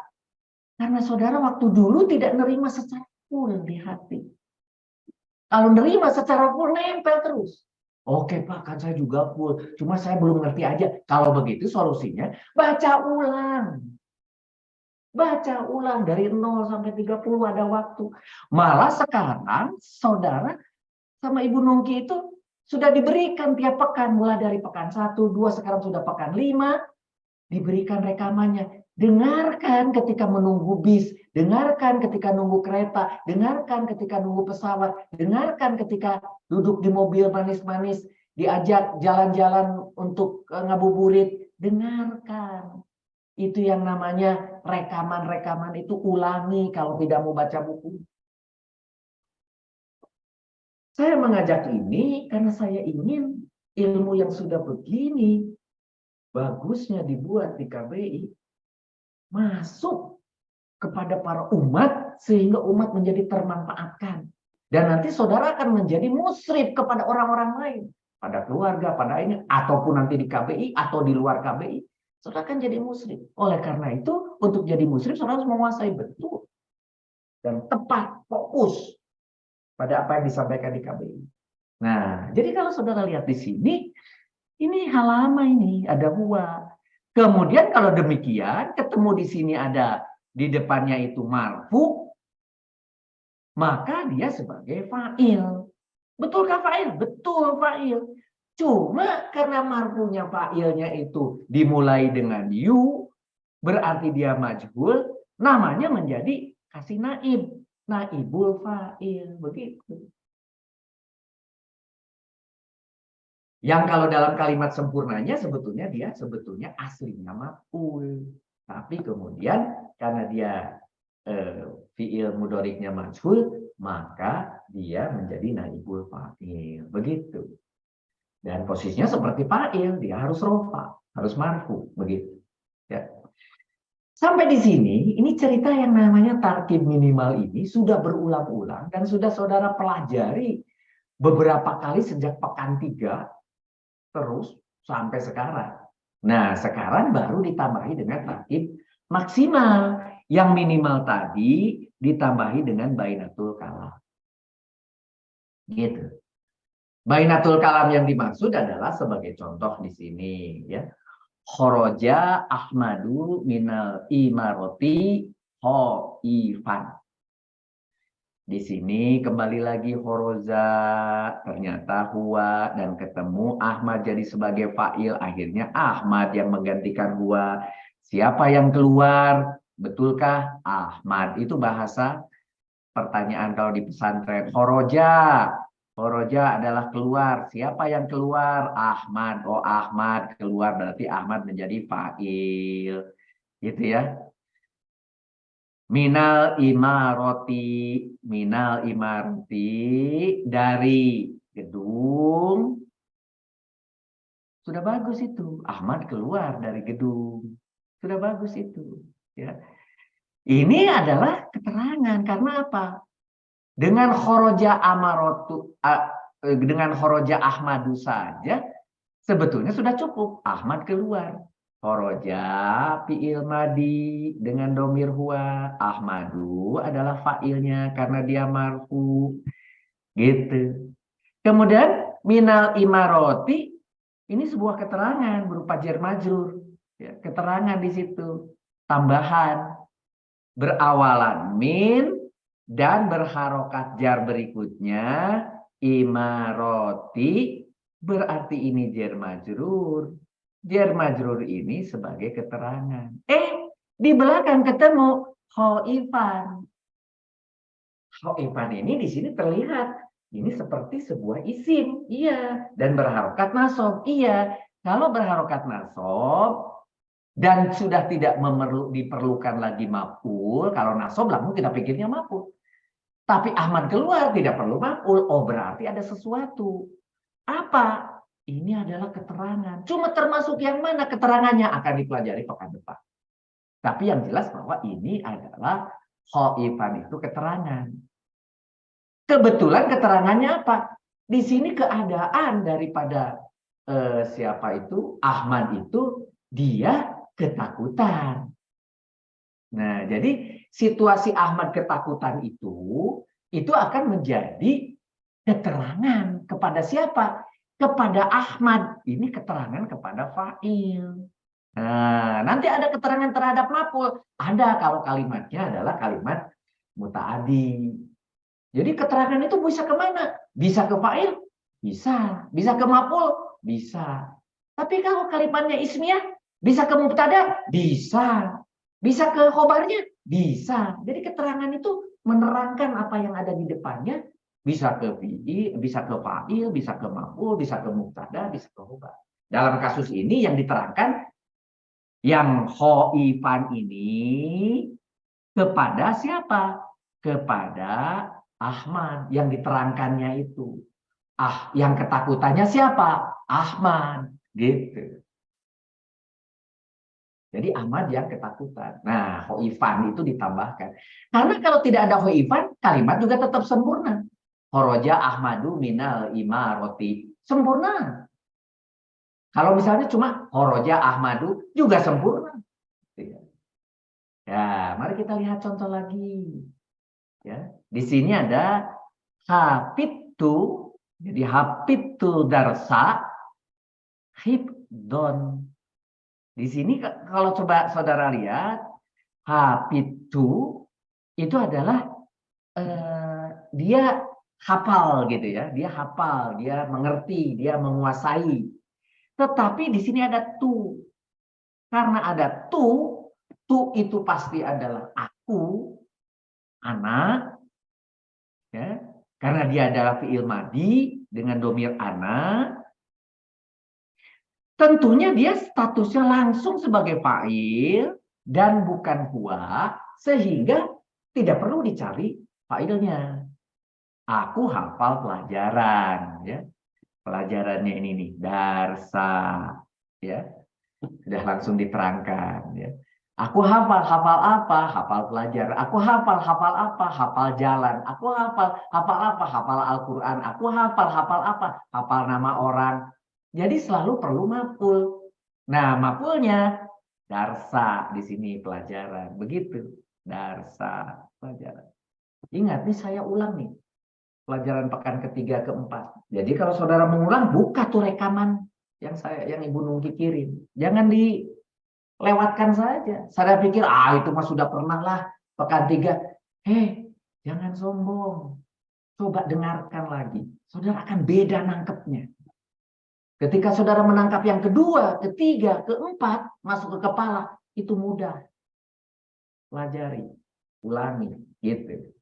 Karena saudara waktu dulu tidak nerima secara full di hati. Kalau nerima secara full, nempel terus. Oke Pak, kan saya juga full. Cuma saya belum ngerti aja. Kalau begitu solusinya, baca ulang. Baca ulang dari 0 sampai 30 ada waktu. Malah sekarang saudara sama Ibu Nungki itu sudah diberikan tiap pekan. Mulai dari pekan 1, 2, sekarang sudah pekan 5. Diberikan rekamannya. Dengarkan ketika menunggu bis, dengarkan ketika nunggu kereta, dengarkan ketika nunggu pesawat, dengarkan ketika duduk di mobil manis-manis, diajak jalan-jalan untuk ngabuburit, dengarkan. Itu yang namanya rekaman-rekaman itu ulangi kalau tidak mau baca buku. Saya mengajak ini karena saya ingin ilmu yang sudah begini, bagusnya dibuat di KBI, masuk kepada para umat sehingga umat menjadi termanfaatkan. Dan nanti saudara akan menjadi musyrif kepada orang-orang lain. Pada keluarga, pada ini, ataupun nanti di KBI atau di luar KBI. Saudara akan jadi musyrif. Oleh karena itu, untuk jadi musyrif, saudara harus menguasai betul. Dan tepat, fokus pada apa yang disampaikan di KBI. Nah, jadi kalau saudara lihat di sini, ini halama ini, ada huwa. Kemudian kalau demikian, ketemu di sini ada di depannya itu marfu, maka dia sebagai fa'il. Betulkah fa'il? Betul fa'il. Cuma karena marfunya fa'ilnya itu dimulai dengan yu, berarti dia majhul, namanya menjadi kasih naib. Naibul fa'il. Begitu. Yang kalau dalam kalimat sempurnanya sebetulnya dia aslinya maf'ul. Tapi kemudian karena dia fi'il mudoriknya majhul, maka dia menjadi naibul fa'il. Begitu. Dan posisinya seperti fa'il, dia harus rofa, harus marfu, begitu. Ya. Sampai di sini, ini cerita yang namanya tarkib minimal ini sudah berulang-ulang dan sudah saudara pelajari beberapa kali sejak pekan 3 terus sampai sekarang. Nah, sekarang baru ditambahi dengan tarkib maksimal. Yang minimal tadi ditambahi dengan bainatul kalam. Gitu. Bainatul kalam yang dimaksud adalah sebagai contoh di sini, ya. Khoroja Ahmadu minal imaroti hoifan. Di sini kembali lagi horoza, ternyata huwa, dan ketemu Ahmad jadi sebagai fa'il. Akhirnya Ahmad yang menggantikan huwa. Siapa yang keluar? Betulkah Ahmad? Itu bahasa pertanyaan kalau di pesantren. Horoja. Horoja adalah keluar. Siapa yang keluar? Ahmad. Oh Ahmad keluar, berarti Ahmad menjadi fa'il. Gitu ya. Minal imaroti dari gedung. Sudah bagus itu. Ahmad keluar dari gedung. Sudah bagus itu. Ya. Ini adalah keterangan karena apa? Dengan khoroja amarotu dengan horoja Ahmadu saja sebetulnya sudah cukup. Ahmad keluar. Horoja fi'il madi dengan domir huwa. Ahmadu adalah fa'ilnya karena dia marfu. Gitu. Kemudian minal imaroti ini sebuah keterangan berupa jar majrur. Ya, keterangan di situ. Tambahan. Berawalan min dan berharokat jar berikutnya imaroti, berarti ini jar majrur. Jar majrur ini sebagai keterangan. Di belakang ketemu khoifan. Khoifan ini di sini terlihat ini seperti sebuah isim, iya, dan berharokat nasab, iya. Kalau berharokat nasab dan sudah tidak diperlukan lagi maf'ul, kalau nasab langsung kita pikirnya maf'ul. Tapi Ahmad keluar tidak perlu maf'ul, oh berarti ada sesuatu. Apa? Ini adalah keterangan. Cuma termasuk yang mana keterangannya akan dipelajari pekan depan. Tapi yang jelas bahwa ini adalah khoifan itu keterangan. Kebetulan keterangannya apa? Di sini keadaan daripada siapa itu? Ahmad itu dia ketakutan. Nah, jadi situasi Ahmad ketakutan itu akan menjadi keterangan kepada siapa? Kepada Ahmad. Ini keterangan kepada fa'il. Nah, nanti ada keterangan terhadap maf'ul. Ada kalau kalimatnya adalah kalimat muta'addi. Jadi keterangan itu bisa kemana? Bisa ke fa'il? Bisa. Bisa ke maf'ul? Bisa. Tapi kalau kalimatnya ismiyah, bisa ke mubtada? Bisa. Bisa ke khobarnya? Bisa. Jadi keterangan itu menerangkan apa yang ada di depannya. Bisa ke fi'il, bisa ke fa'il, bisa ke maf'ul, bisa ke mubtada, bisa ke khobar. Dalam kasus ini yang diterangkan yang khoifan ini kepada siapa? Kepada Ahmad. Yang diterangkannya itu. Yang ketakutannya siapa? Ahmad. Gitu. Jadi Ahmad yang ketakutan. Nah, khoifan itu ditambahkan. Karena kalau tidak ada khoifan, kalimat juga tetap sempurna. Horoja Ahmadu minal imaroti. Sempurna. Kalau misalnya cuma horoja Ahmadu juga sempurna. Ya, mari kita lihat contoh lagi. Ya, di sini ada hafitu. Jadi hafitu darsa hibdon. Di sini kalau coba saudara lihat hafitu itu adalah dia hafal gitu ya, dia hafal, dia mengerti, dia menguasai. Tetapi di sini ada tu. Karena ada tu itu pasti adalah aku, anak, ya. Karena dia adalah fi'il madi dengan domir ana. Tentunya dia statusnya langsung sebagai fa'il dan bukan huwa, sehingga tidak perlu dicari fa'ilnya. Aku hafal pelajaran, ya. Pelajarannya ini nih, darsa, ya. Sudah langsung diterangkan, ya. Aku hafal apa? Hafal pelajaran. Aku hafal apa? Hafal jalan. Aku hafal apa? Hafal Al-Qur'an. Aku hafal apa? Hafal nama orang. Jadi selalu perlu maf'ul. Nah, maf'ulnya darsa di sini pelajaran. Begitu. Darsa pelajaran. Ingat nih saya ulang nih. Pelajaran pekan ketiga keempat. Jadi kalau saudara mengulang, buka tuh rekaman yang Ibu Nungki kirim. Jangan dilewatkan saja. Saya pikir itu mah sudah pernah lah pekan 3. Jangan sombong. Coba dengarkan lagi. Saudara akan beda nangkepnya. Ketika saudara menangkap yang kedua, ketiga, keempat, masuk ke kepala, itu mudah. Pelajari, ulangi, gitu.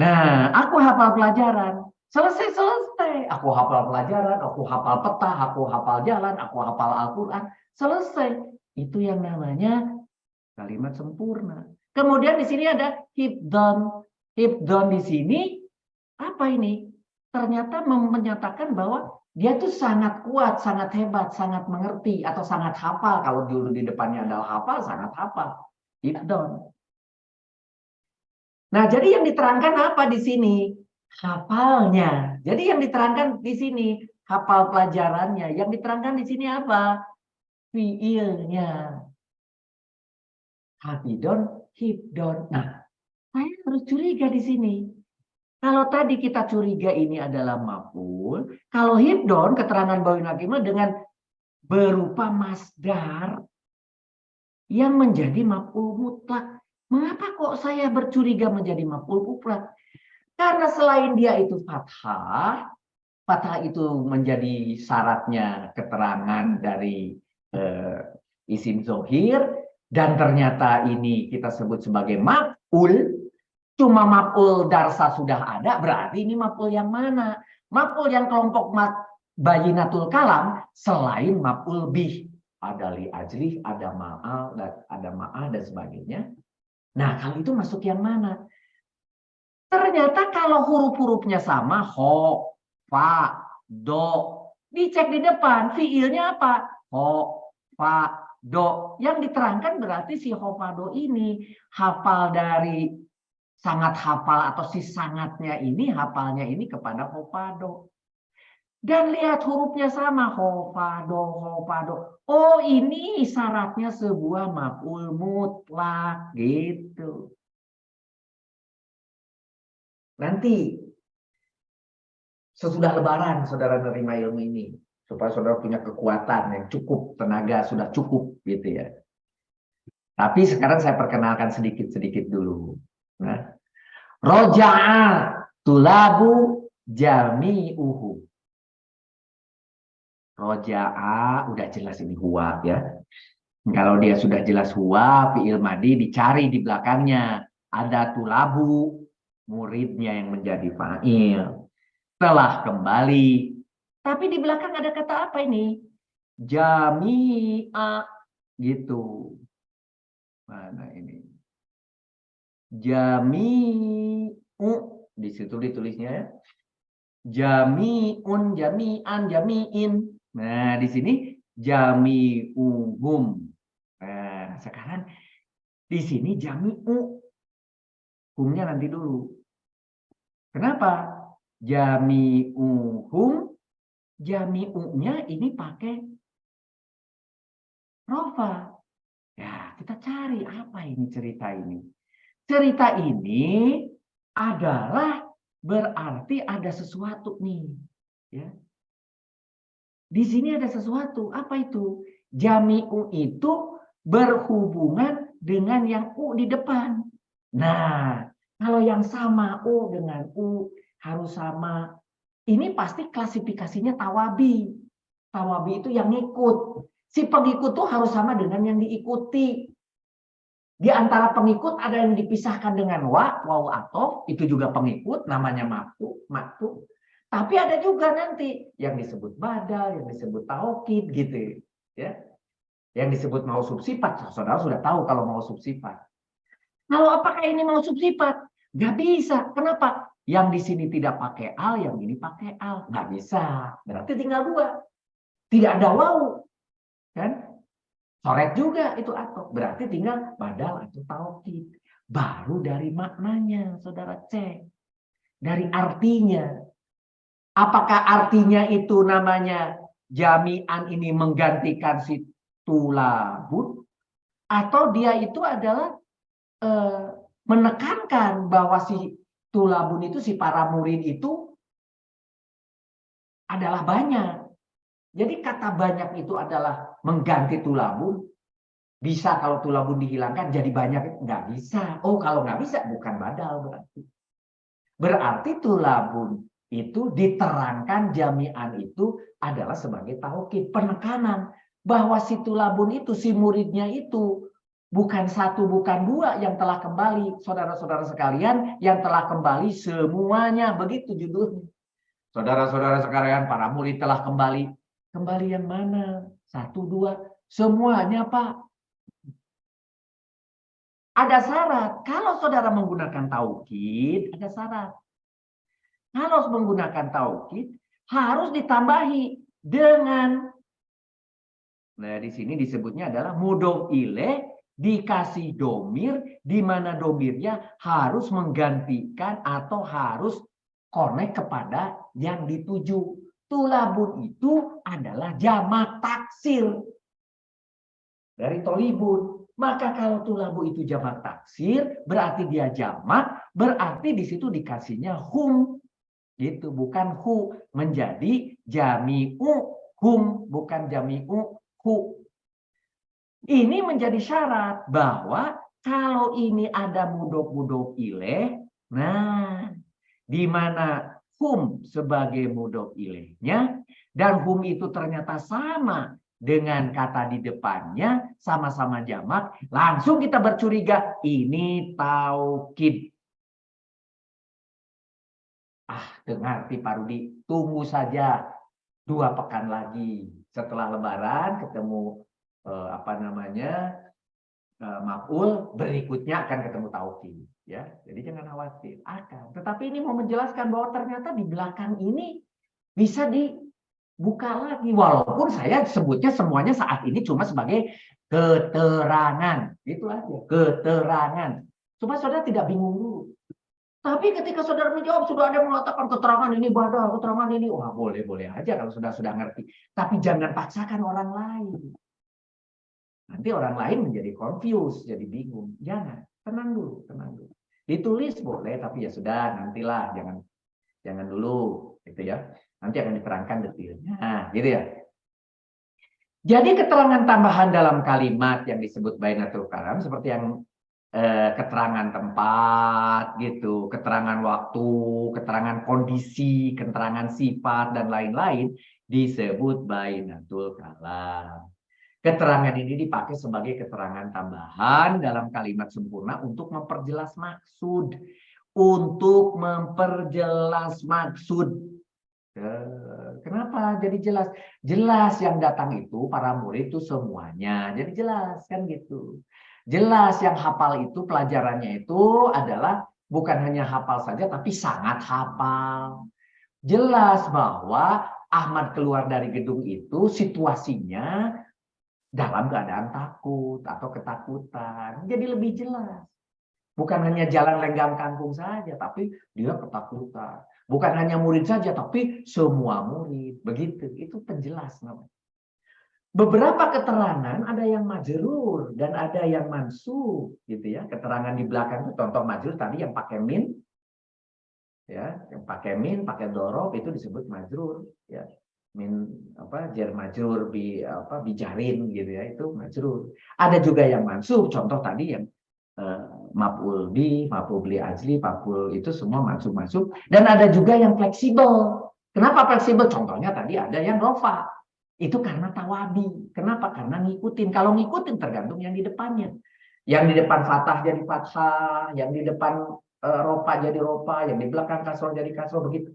Nah, aku hafal pelajaran. Selesai. Aku hafal pelajaran, aku hafal peta, aku hafal jalan, aku hafal Al-Quran. Selesai. Itu yang namanya kalimat sempurna. Kemudian di sini ada hibdon. Hibdon di sini, apa ini? Ternyata menyatakan bahwa dia tuh sangat kuat, sangat hebat, sangat mengerti, atau sangat hafal. Kalau dulu di depannya adalah hafal, sangat hafal. Hibdon. Nah, jadi yang diterangkan apa di sini? hafalnya. Jadi yang diterangkan di sini hafal pelajarannya. Yang diterangkan di sini apa? Fiilnya. Hafidon, hibdon. Nah, saya harus curiga di sini. Kalau tadi kita curiga ini adalah maf'ul, kalau hibdon keterangan bawin hakimah dengan berupa masdar yang menjadi maf'ul mutlak. Mengapa kok saya bercuriga menjadi maf'ul mutlak? Karena selain dia itu fathah, fathah itu menjadi syaratnya keterangan dari isim zohir, dan ternyata ini kita sebut sebagai maf'ul. Cuma maf'ul darsa sudah ada, berarti ini maf'ul yang mana? Maf'ul yang kelompok bayinatul kalam selain maf'ul bih. Ada li ajlih, ada ma'al, ada ma'ah dan sebagainya. Nah, kalau itu masuk yang mana? Ternyata kalau huruf-hurufnya sama, ho, fa, do, dicek di depan, fiilnya apa? Ho, fa, do. Yang diterangkan berarti si ho, fa, do ini hafal dari sangat hafal atau si sangatnya ini, hafalnya ini kepada ho, fa, do. Dan lihat hurufnya sama, ho, fa, do, ho, fa, do. Oh, ini syaratnya sebuah maf'ul mutlak gitu. Nanti sesudah lebaran saudara menerima ilmu ini supaya saudara punya kekuatan yang cukup, tenaga sudah cukup gitu ya. Tapi sekarang saya perkenalkan sedikit-sedikit dulu. Nah, roja'a tulabu jami'uhu. Roja'a udah jelas ini huwa ya. Kalau dia sudah jelas huwa, fi'il madi dicari di belakangnya. Ada tulabu, muridnya yang menjadi fa'il. Telah kembali. Tapi di belakang ada kata apa ini? Jami'a. Gitu. Mana ini? Jami'u. Di situ ditulisnya ya. Jami'un, jami'an, jami'in. Nah, di sini jami'uhum. Nah, sekarang di sini jami'u. Humnya nanti dulu. Kenapa? Jami'uhum, jami'unya ini pakai rofa. Ya, kita cari apa ini cerita ini. Cerita ini adalah berarti ada sesuatu nih. Ya. Di sini ada sesuatu. Apa itu? Jami'u itu berhubungan dengan yang U di depan. Nah, kalau yang sama U dengan U harus sama. Ini pasti klasifikasinya tawabi. Tawabi itu yang ngikut. Si pengikut tuh harus sama dengan yang diikuti. Di antara pengikut ada yang dipisahkan dengan waw atof, itu juga pengikut, namanya maktu. Tapi ada juga nanti yang disebut badal, yang disebut taukid gitu ya. Yang disebut mausuf sifat, saudara sudah tahu kalau mausuf sifat. Kalau apakah ini mausuf sifat? Nggak bisa. Kenapa? Yang di sini tidak pakai al, yang ini pakai al. Nggak bisa. Berarti tinggal dua. Tidak ada waw. Kan? Coret juga itu atau. Berarti tinggal badal atau taukid. Baru dari maknanya, saudara cek. Dari artinya. Apakah artinya itu namanya jami'an ini menggantikan si tulabun? Atau dia itu adalah menekankan bahwa si tulabun itu, si para murid itu adalah banyak. Jadi kata banyak itu adalah mengganti tulabun. Bisa kalau tulabun dihilangkan jadi banyak? Nggak bisa. Oh, kalau nggak bisa bukan badal berarti. Berarti tulabun itu diterangkan jami'an itu adalah sebagai taukid, penekanan. Bahwa si tulabun itu, si muridnya itu bukan satu, bukan dua yang telah kembali. Saudara-saudara sekalian, yang telah kembali semuanya. Begitu judulnya. Saudara-saudara sekalian, para murid telah kembali. Kembali yang mana? Satu, dua. Semuanya, Pak. Ada syarat. Kalau saudara menggunakan taukid, ada syarat. Kalau menggunakan taukid, harus ditambahi dengan, nah di sini disebutnya adalah mudhof ilaih dikasih domir, di mana domirnya harus menggantikan atau harus connect kepada yang dituju. Tulabun itu adalah jamak taksir dari tolibun. Maka kalau tulabu itu jamak taksir, berarti dia jamak, berarti di situ dikasihnya hum. Gitu, bukan hu. Menjadi jami'u hum, bukan jami'u hu. Ini menjadi syarat bahwa kalau ini ada mudhof ilaih, nah, di mana hum sebagai mudhof ilaihnya dan hum itu ternyata sama dengan kata di depannya, sama-sama jamak, langsung kita bercuriga ini taukid. Ngerti Pak Rudi, tunggu saja 2 pekan lagi setelah Lebaran ketemu maf'ul, berikutnya akan ketemu taukid, ya. Jadi jangan khawatir, akan. Tetapi ini mau menjelaskan bahwa ternyata di belakang ini bisa dibuka lagi, walaupun saya sebutnya semuanya saat ini cuma sebagai keterangan, itu aja, keterangan. Supaya saudara tidak bingung dulu. Tapi ketika saudara menjawab, sudah ada yang mengatakan keterangan ini badal, keterangan ini, wah boleh-boleh aja kalau sudah ngerti. Tapi jangan paksakan orang lain. Nanti orang lain menjadi confused, jadi bingung. Jangan, tenang dulu, tenang dulu. Ditulis boleh, tapi ya sudah, nantilah, jangan dulu, gitu ya. Nanti akan diterangkan detailnya, gitu ya. Jadi keterangan tambahan dalam kalimat yang disebut bainatul kalam seperti yang keterangan tempat, gitu, keterangan waktu, keterangan kondisi, keterangan sifat dan lain-lain disebut bainatul kalam. Keterangan ini dipakai sebagai keterangan tambahan dalam kalimat sempurna untuk memperjelas maksud. Untuk memperjelas maksud. Kenapa jadi jelas? Jelas yang datang itu para murid itu semuanya. Jadi jelas kan gitu. Jelas yang hafal itu pelajarannya itu adalah bukan hanya hafal saja tapi sangat hafal. Jelas bahwa Ahmad keluar dari gedung itu situasinya dalam keadaan takut atau ketakutan. Jadi lebih jelas. Bukan hanya jalan lenggang kangkung saja, tapi dia ketakutan. Bukan hanya murid saja, tapi semua murid. Begitu, itu penjelas namanya. Beberapa keterangan ada yang majrur dan ada yang mansub, gitu ya. Keterangan di belakang itu contoh majrur tadi yang pakai min, ya, yang pakai min, pakai dorob itu disebut majrur, ya. Min jar majrur bijarin gitu ya, itu majrur. Ada juga yang mansub, contoh tadi yang maf'ul bi, maf'ul bi ajli, maf'ul itu semua mansub. Dan ada juga yang fleksibel. Kenapa fleksibel? Contohnya tadi ada yang rofa. Itu karena tawabi. Kenapa? Karena ngikutin. Kalau ngikutin tergantung yang di depannya. Yang di depan fathah jadi fathah, yang di depan rofa jadi rofa, yang di belakang kasroh jadi kasroh, begitu.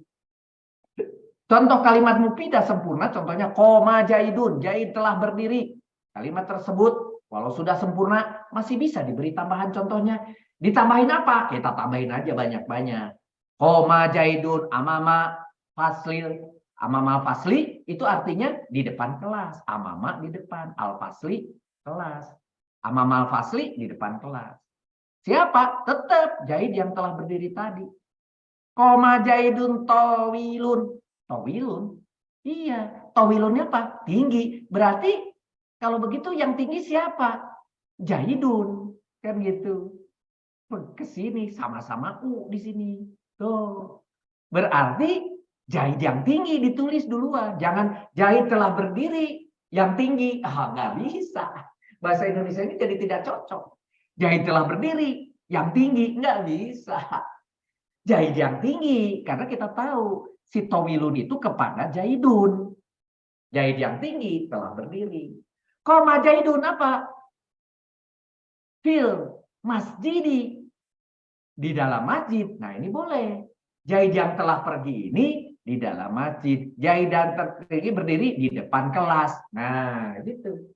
Contoh kalimat mufidah sempurna, contohnya koma jaidun, jaid telah berdiri. Kalimat tersebut, walau sudah sempurna, masih bisa diberi tambahan contohnya. Ditambahin apa? Kita tambahin aja banyak-banyak. Koma jaidun, amama faslil. Amama fasli itu artinya di depan kelas. Amama di depan, al fasli kelas. Amama al fasli di depan kelas. Siapa? Tetap jaid yang telah berdiri tadi. Koma jaidun tawilun. Tawilun. Iya, tawilunnya apa? Tinggi. Berarti kalau begitu yang tinggi siapa? Jaidun. Kan gitu. Ke sini sama-sama u di sini. Tuh. Berarti jaid yang tinggi ditulis duluan. Jangan jaid telah berdiri yang tinggi. Nggak bisa. Bahasa Indonesia ini jadi tidak cocok. Jaid telah berdiri yang tinggi. Nggak bisa. Jaid yang tinggi. Karena kita tahu si tawilun itu kepada jaidun. Jaid yang tinggi telah berdiri. Koma jaidun apa? Fil masjidi. Di dalam masjid. Nah ini boleh. Jaid yang telah pergi ini di dalam masjid. Jaid yang tertinggi berdiri di depan kelas. Nah gitu.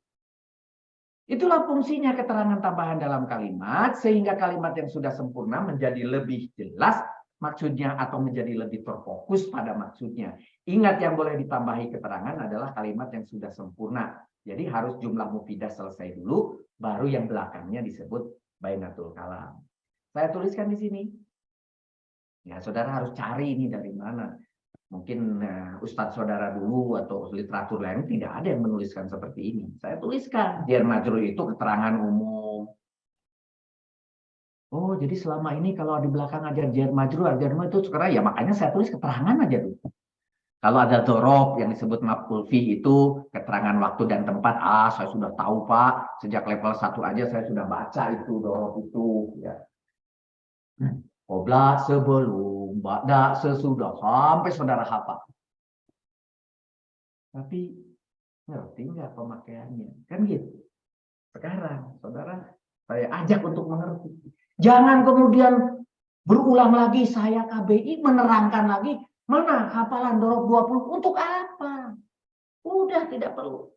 Itulah fungsinya keterangan tambahan dalam kalimat. Sehingga kalimat yang sudah sempurna menjadi lebih jelas maksudnya atau menjadi lebih terfokus pada maksudnya. Ingat yang boleh ditambahi keterangan adalah kalimat yang sudah sempurna. Jadi harus jumlah mufidah selesai dulu, baru yang belakangnya disebut bainatul kalam. Saya tuliskan di sini. Ya, saudara harus cari ini dari mana. Mungkin Ustadz saudara dulu atau literatur lain tidak ada yang menuliskan seperti ini. Saya tuliskan, jar majrur itu keterangan umum. Oh, jadi selama ini kalau di belakang ajar jar majrur itu sekarang ya makanya saya tulis keterangan aja dulu. Kalau ada dzorob yang disebut maf'ul fi itu keterangan waktu dan tempat. Saya sudah tahu Pak, sejak level 1 aja saya sudah baca itu dzorob itu. Ya. Qobla sebelum, ba'da sesudah, sampai saudara hafal. Tapi ngerti nggak pemakaiannya? Kan gitu. Sekarang saudara saya ajak untuk mengerti. Jangan kemudian berulang lagi saya KBI menerangkan lagi. Mana hafalan dzorob 20? Untuk apa? Udah tidak perlu.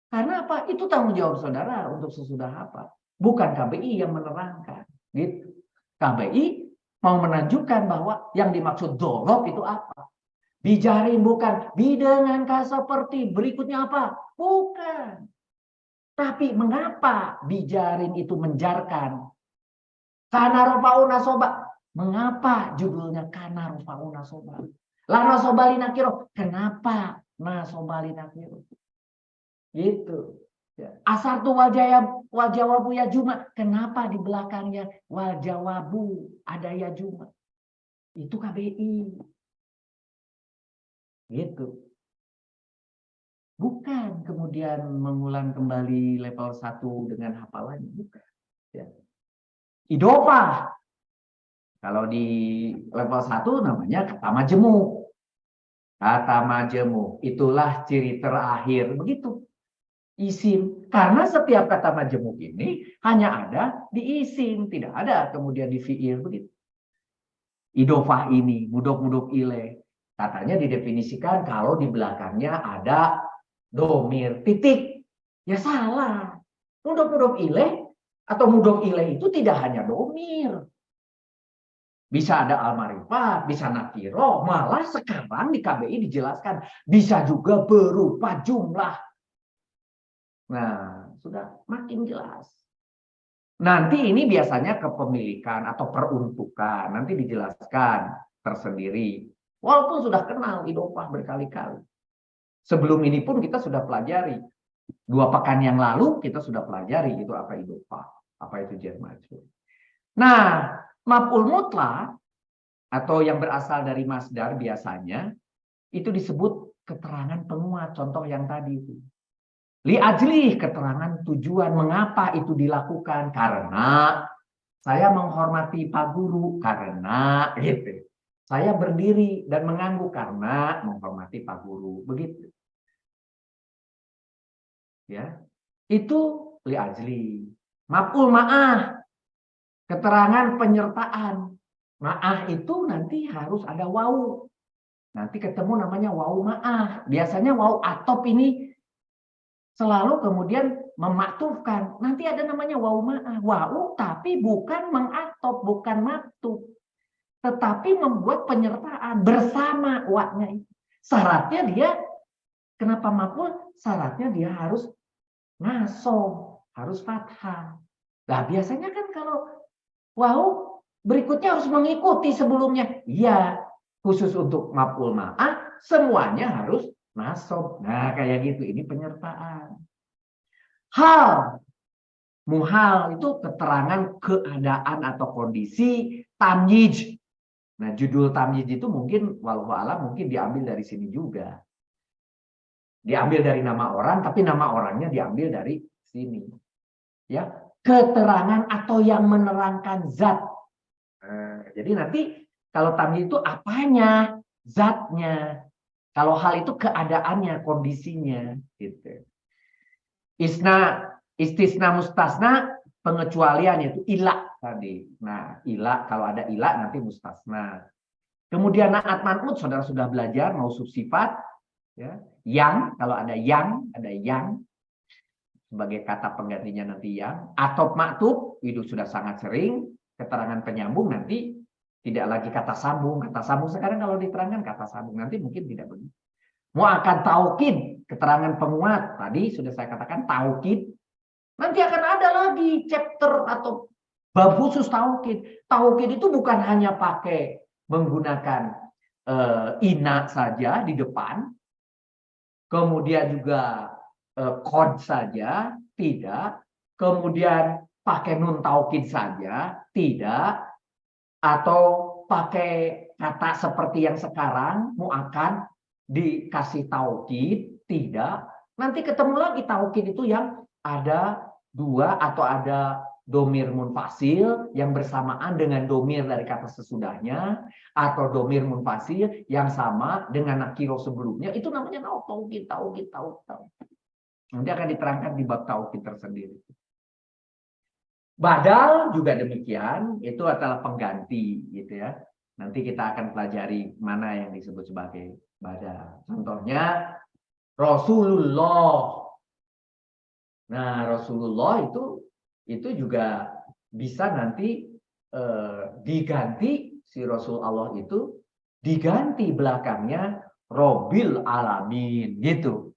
Karena apa? Itu tanggung jawab saudara untuk sesudah hafal. Bukan KBI yang menerangkan. Gitu. KBI mau menunjukkan bahwa yang dimaksud dzorob itu apa. Bijarin bukan. Dengan seperti berikutnya apa? Bukan. Tapi mengapa bijarin itu menjarkan? Karena rofa'u nasoba. Mengapa judulnya karena rofa'u nasoba? La nasobali nakiro. Kenapa nasobali nakiro? Gitu. Asar tu wal jawabu ya juma. Kenapa di belakangnya wal jawabu ada ya juma? Itu KBI. Gitu. Bukan kemudian mengulang kembali level 1 dengan hafalannya. Bukan. Ya. Idofah. Kalau di level 1 namanya kata majemuk. Kata majemuk. Itulah ciri terakhir. Begitu. Isim. Karena setiap kata majemuk ini hanya ada di isim. Tidak ada kemudian di fi'il. Begitu. Idofah ini. Mudhof ilaih. Katanya didefinisikan kalau di belakangnya ada domir. Titik. Ya salah. Mudhof ilaih atau mudhof ilaih itu tidak hanya domir. Bisa ada al-ma'rifat, bisa nakiro, malah sekarang di KBI dijelaskan bisa juga berupa jumlah. Nah, sudah makin jelas. Nanti ini biasanya kepemilikan atau peruntukan, nanti dijelaskan tersendiri. Walaupun sudah kenal idofah berkali-kali. Sebelum ini pun kita sudah pelajari. 2 pekan yang lalu kita sudah pelajari itu apa idofah, apa itu jar majrur. Nah, maf'ul mutlaq atau yang berasal dari masdar biasanya itu disebut keterangan penguat. Contoh yang tadi itu. Li ajli, keterangan tujuan mengapa itu dilakukan. Karena saya menghormati Pak Guru. Karena gitu. Saya berdiri dan mengangguk karena menghormati Pak Guru. Begitu. Ya. Itu li ajli. Maf'ul ma'ah. Keterangan penyertaan. Ma'ah itu nanti harus ada wawu. Nanti ketemu namanya wawu ma'ah. Biasanya wawu atop ini selalu kemudian memaktufkan. Nanti ada namanya wawu ma'ah. Wawu tapi bukan mengatop, bukan maktuf. Tetapi membuat penyertaan bersama wa-nya itu. Syaratnya dia, kenapa maf'ul? Syaratnya dia harus nasob, harus fathah. Nah biasanya kan kalau wawu berikutnya harus mengikuti sebelumnya. Iya, khusus untuk maf'ul ma'ah semuanya harus nasob. Nah, kayak gitu ini penyertaan. Hal muhal itu keterangan keadaan atau kondisi. Tamyiz. Nah, judul tamyiz itu mungkin wallahu a'lam mungkin diambil dari sini juga. Diambil dari nama orang tapi nama orangnya diambil dari sini. Ya, keterangan atau yang menerangkan zat. Jadi nanti kalau tamyiz itu apanya, zatnya. Kalau hal itu keadaannya, kondisinya, gitu. Istisna mustasna pengecualian yaitu ila tadi. Nah, ila kalau ada ila nanti mustasna. Kemudian naat man'ut saudara sudah belajar mausuf sifat, ya. Yang kalau ada yang sebagai kata penggantinya nanti yang. Atop maktub itu sudah sangat sering. Keterangan penyambung nanti tidak lagi kata sambung. Kata sambung sekarang kalau diterangkan kata sambung. Nanti mungkin tidak begitu. Mau akan taukid. Keterangan penguat. Tadi sudah saya katakan taukid. Nanti akan ada lagi chapter atau Bab khusus tauhid. Tauhid itu bukan hanya pakai menggunakan ina saja di depan, kemudian juga kod saja, tidak. Kemudian pakai nun taukid saja, tidak. Atau pakai kata seperti yang sekarang, mu'akkad, dikasih taukid, tidak. Nanti ketemu lagi taukid itu yang ada dua atau ada domir munfasil yang bersamaan dengan domir dari kata sesudahnya, atau domir munfasil yang sama dengan nakiro sebelumnya. Itu namanya taukid. Nanti akan diterangkan di bab taukid tersendiri. Badal juga demikian, itu adalah pengganti gitu ya. Nanti kita akan pelajari mana yang disebut sebagai badal. Contohnya Rasulullah. Nah, Rasulullah itu juga bisa nanti diganti, si Rasul Allah itu diganti belakangnya Robil Alamin gitu.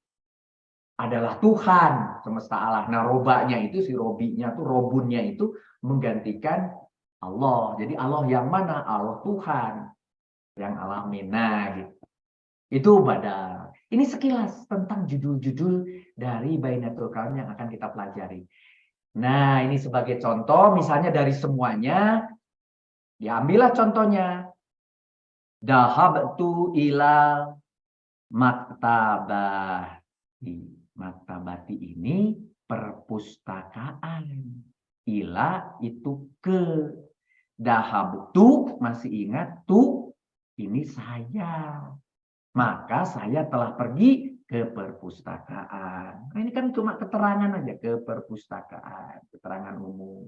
Adalah Tuhan semesta alam. Nah, robanya itu, si robinya tuh, robunnya itu menggantikan Allah. Jadi Allah yang mana? Allah Tuhan yang alamin. Nah, gitu. Itu badal. Ini sekilas tentang judul-judul dari Bainatul Kalam yang akan kita pelajari. Nah, ini sebagai contoh, misalnya dari semuanya, diambillah contohnya. Dahabtu ila maktabah. Maktabati ini perpustakaan. Ila itu ke. Dahabtu, masih ingat, tu ini saya. Maka saya telah pergi ke perpustakaan. Nah, ini kan cuma keterangan aja, ke perpustakaan, keterangan umum.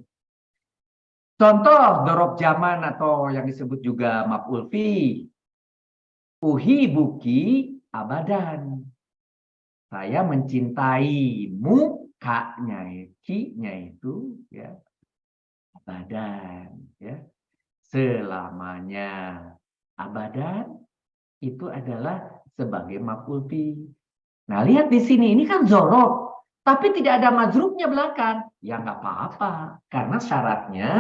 Contoh dorob zaman atau yang disebut juga maf'ul fi. Uhibuki abadan. Saya mencintaimu, kaknya, ci-nya itu ya abadan, ya selamanya. Abadan itu adalah sebagai maf'ul fi. Nah, lihat di sini, ini kan dzorof, tapi tidak ada majrurnya belakang. Ya nggak apa-apa, karena syaratnya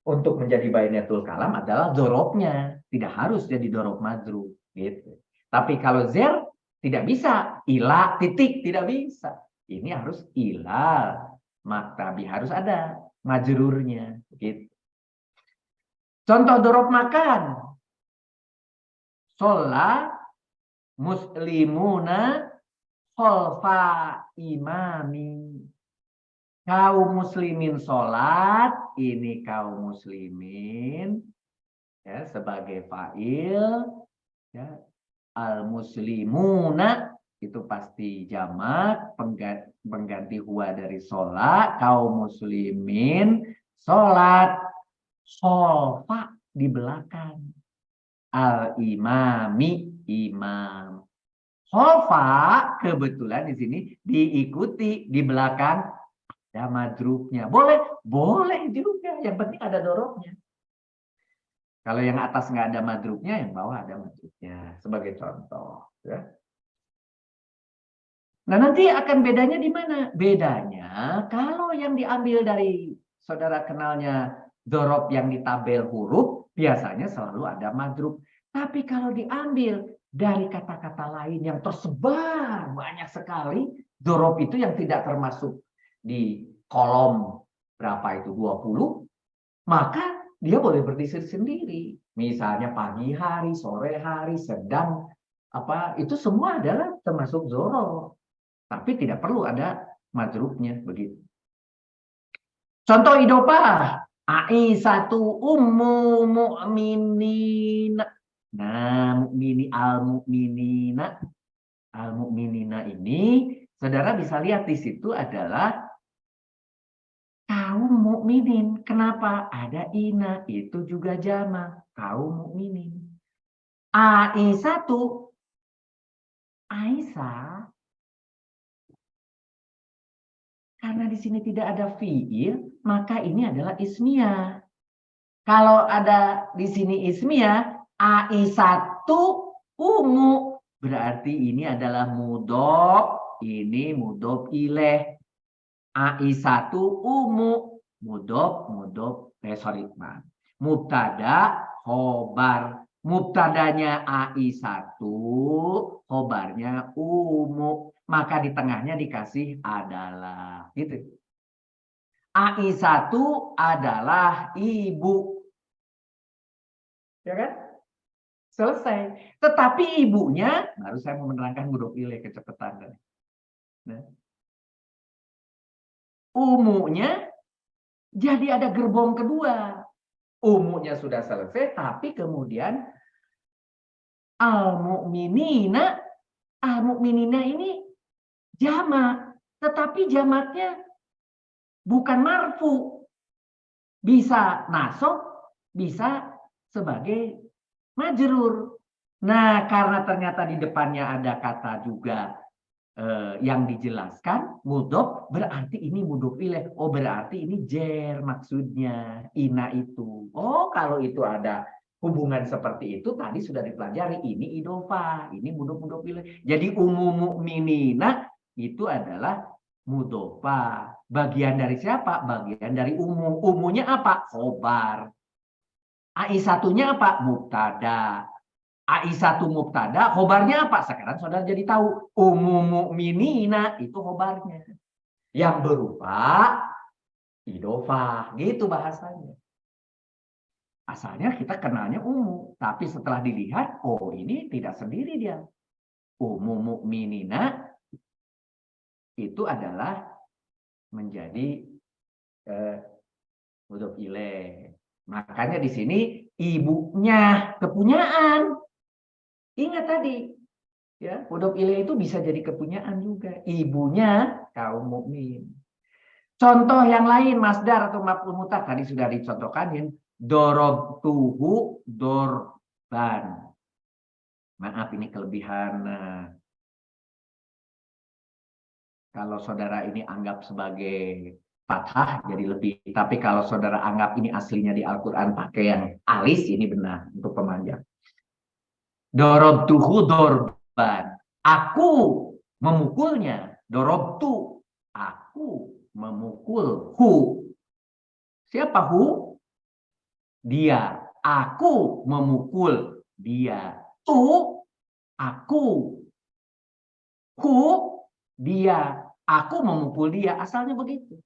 untuk menjadi bainatul kalam adalah dzorofnya, tidak harus jadi dzorof majrur, gitu. Tapi kalau zer tidak bisa, ila titik tidak bisa. Ini harus ila maktabi, harus ada majrurnya, gitu. Contoh dzorof makan. Sholat muslimuna khalfa imami. Kaum muslimin sholat, ini kaum muslimin ya sebagai fa'il ya. Al muslimuna itu pasti jamak, pengganti huwa dari sholat. Kaum muslimin sholat, khalfa di belakang, al imami imam. Khalfa kebetulan di sini diikuti di belakang ada madrufnya. Boleh juga. Yang penting ada dorobnya. Kalau yang atas nggak ada madrufnya, yang bawah ada madrufnya. Sebagai contoh. Ya. Nah, nanti akan bedanya di mana? Bedanya kalau yang diambil dari saudara kenalnya dorob yang ditabel huruf, biasanya selalu ada madruf. Tapi kalau diambil dari kata-kata lain yang tersebar banyak sekali, dorob itu yang tidak termasuk di kolom berapa itu 20, maka dia boleh berdiri sendiri. Misalnya pagi hari, sore hari, sedang, itu semua adalah termasuk dzorof. Tapi tidak perlu ada majrufnya begitu. Contoh idopah, Aisyatu ummu mu'minin. Nah, mukmini al-mu'minina. Al-mu'minina ini, saudara bisa lihat di situ adalah kaum mukminin. Kenapa? Ada ina, itu juga jama, kaum mukminin. Aisyatu, Aisyah, karena di sini tidak ada fiil, maka ini adalah ismiyah. Kalau ada di sini ismiyah, Aisyatu umu, berarti ini adalah mudhof, ini mudhof ilaih. Aisyatu umu, mudhof Mubtada, khobar. Mubtadanya AI1, khobarnya umu. Maka di tengahnya dikasih adalah. Gitu. AI1 adalah ibu. Ya kan? Selesai. Tetapi ibunya, baru saya mau menerangkan huruf ileh kecepatan. Nah. Umunya, jadi ada gerbong kedua. Umunya sudah selesai, tapi kemudian al-mu'minina ini jamak, tetapi jamaknya bukan marfu. Bisa nasab, bisa sebagai majrur. Nah, karena ternyata di depannya ada kata juga yang dijelaskan, mudhof, berarti ini mudhof ilaih. Oh, berarti ini jer maksudnya, ina itu. Oh, kalau itu ada hubungan seperti itu, tadi sudah dipelajari, ini idhofah, ini mudhof ilaih. Jadi umum mukminina itu adalah mudhofah. Bagian dari siapa? Bagian dari umum. Umunya apa? Khobar. AI1-nya apa? Mubtada. AI1 mubtada, khobarnya apa? Sekarang saudara jadi tahu. Umum mukminina itu khobarnya. Yang berupa idhofah. Gitu bahasanya. Asalnya kita kenalnya umum. Tapi setelah dilihat, oh ini tidak sendiri dia. Umum mukminina itu adalah menjadi mudhof ilaih. Makanya di sini ibunya kepunyaan. Ingat tadi, ya, mudhof ilaih itu bisa jadi kepunyaan juga. Ibunya kaum mukmin. Contoh yang lain, masdar atau maf'ul mutlaq tadi sudah dicontohkan. Dorobtuhu dorban. Maaf, ini kelebihan. Kalau saudara ini anggap sebagai fathah jadi lebih. Tapi kalau saudara anggap ini aslinya di Al-Quran pakai yang alis, ini benar untuk pemanjang. Dorobtuhu dorban. Aku memukulnya. Dorobtu. Aku memukul. Hu. Siapa hu? Dia. Aku memukul dia. Tu. Aku. Hu. Dia. Aku memukul dia. Asalnya begitu.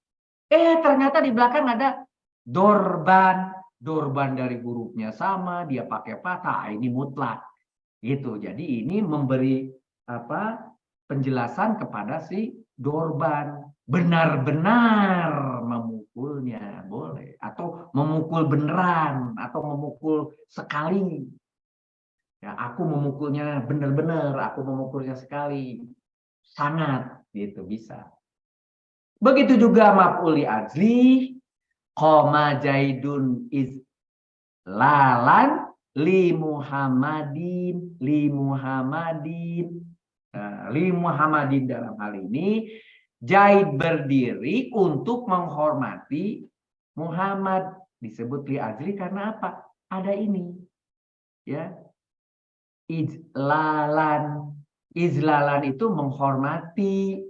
Ternyata di belakang ada dorban. Dorban dari hurufnya sama. Dia pakai fathah. Ini mutlak. Gitu. Jadi ini memberi penjelasan kepada si dorban, benar-benar memukulnya boleh, atau memukul beneran, atau memukul sekali. Ya, aku memukulnya benar-benar, aku memukulnya sekali, sangat, gitu bisa. Begitu juga maf'ul li ajli, qoma jaidun iz lalan li Muhammadin dalam hal ini Zaid berdiri untuk menghormati Muhammad, disebut li ajli karena apa? Ada ini, ya, izlalan itu menghormati.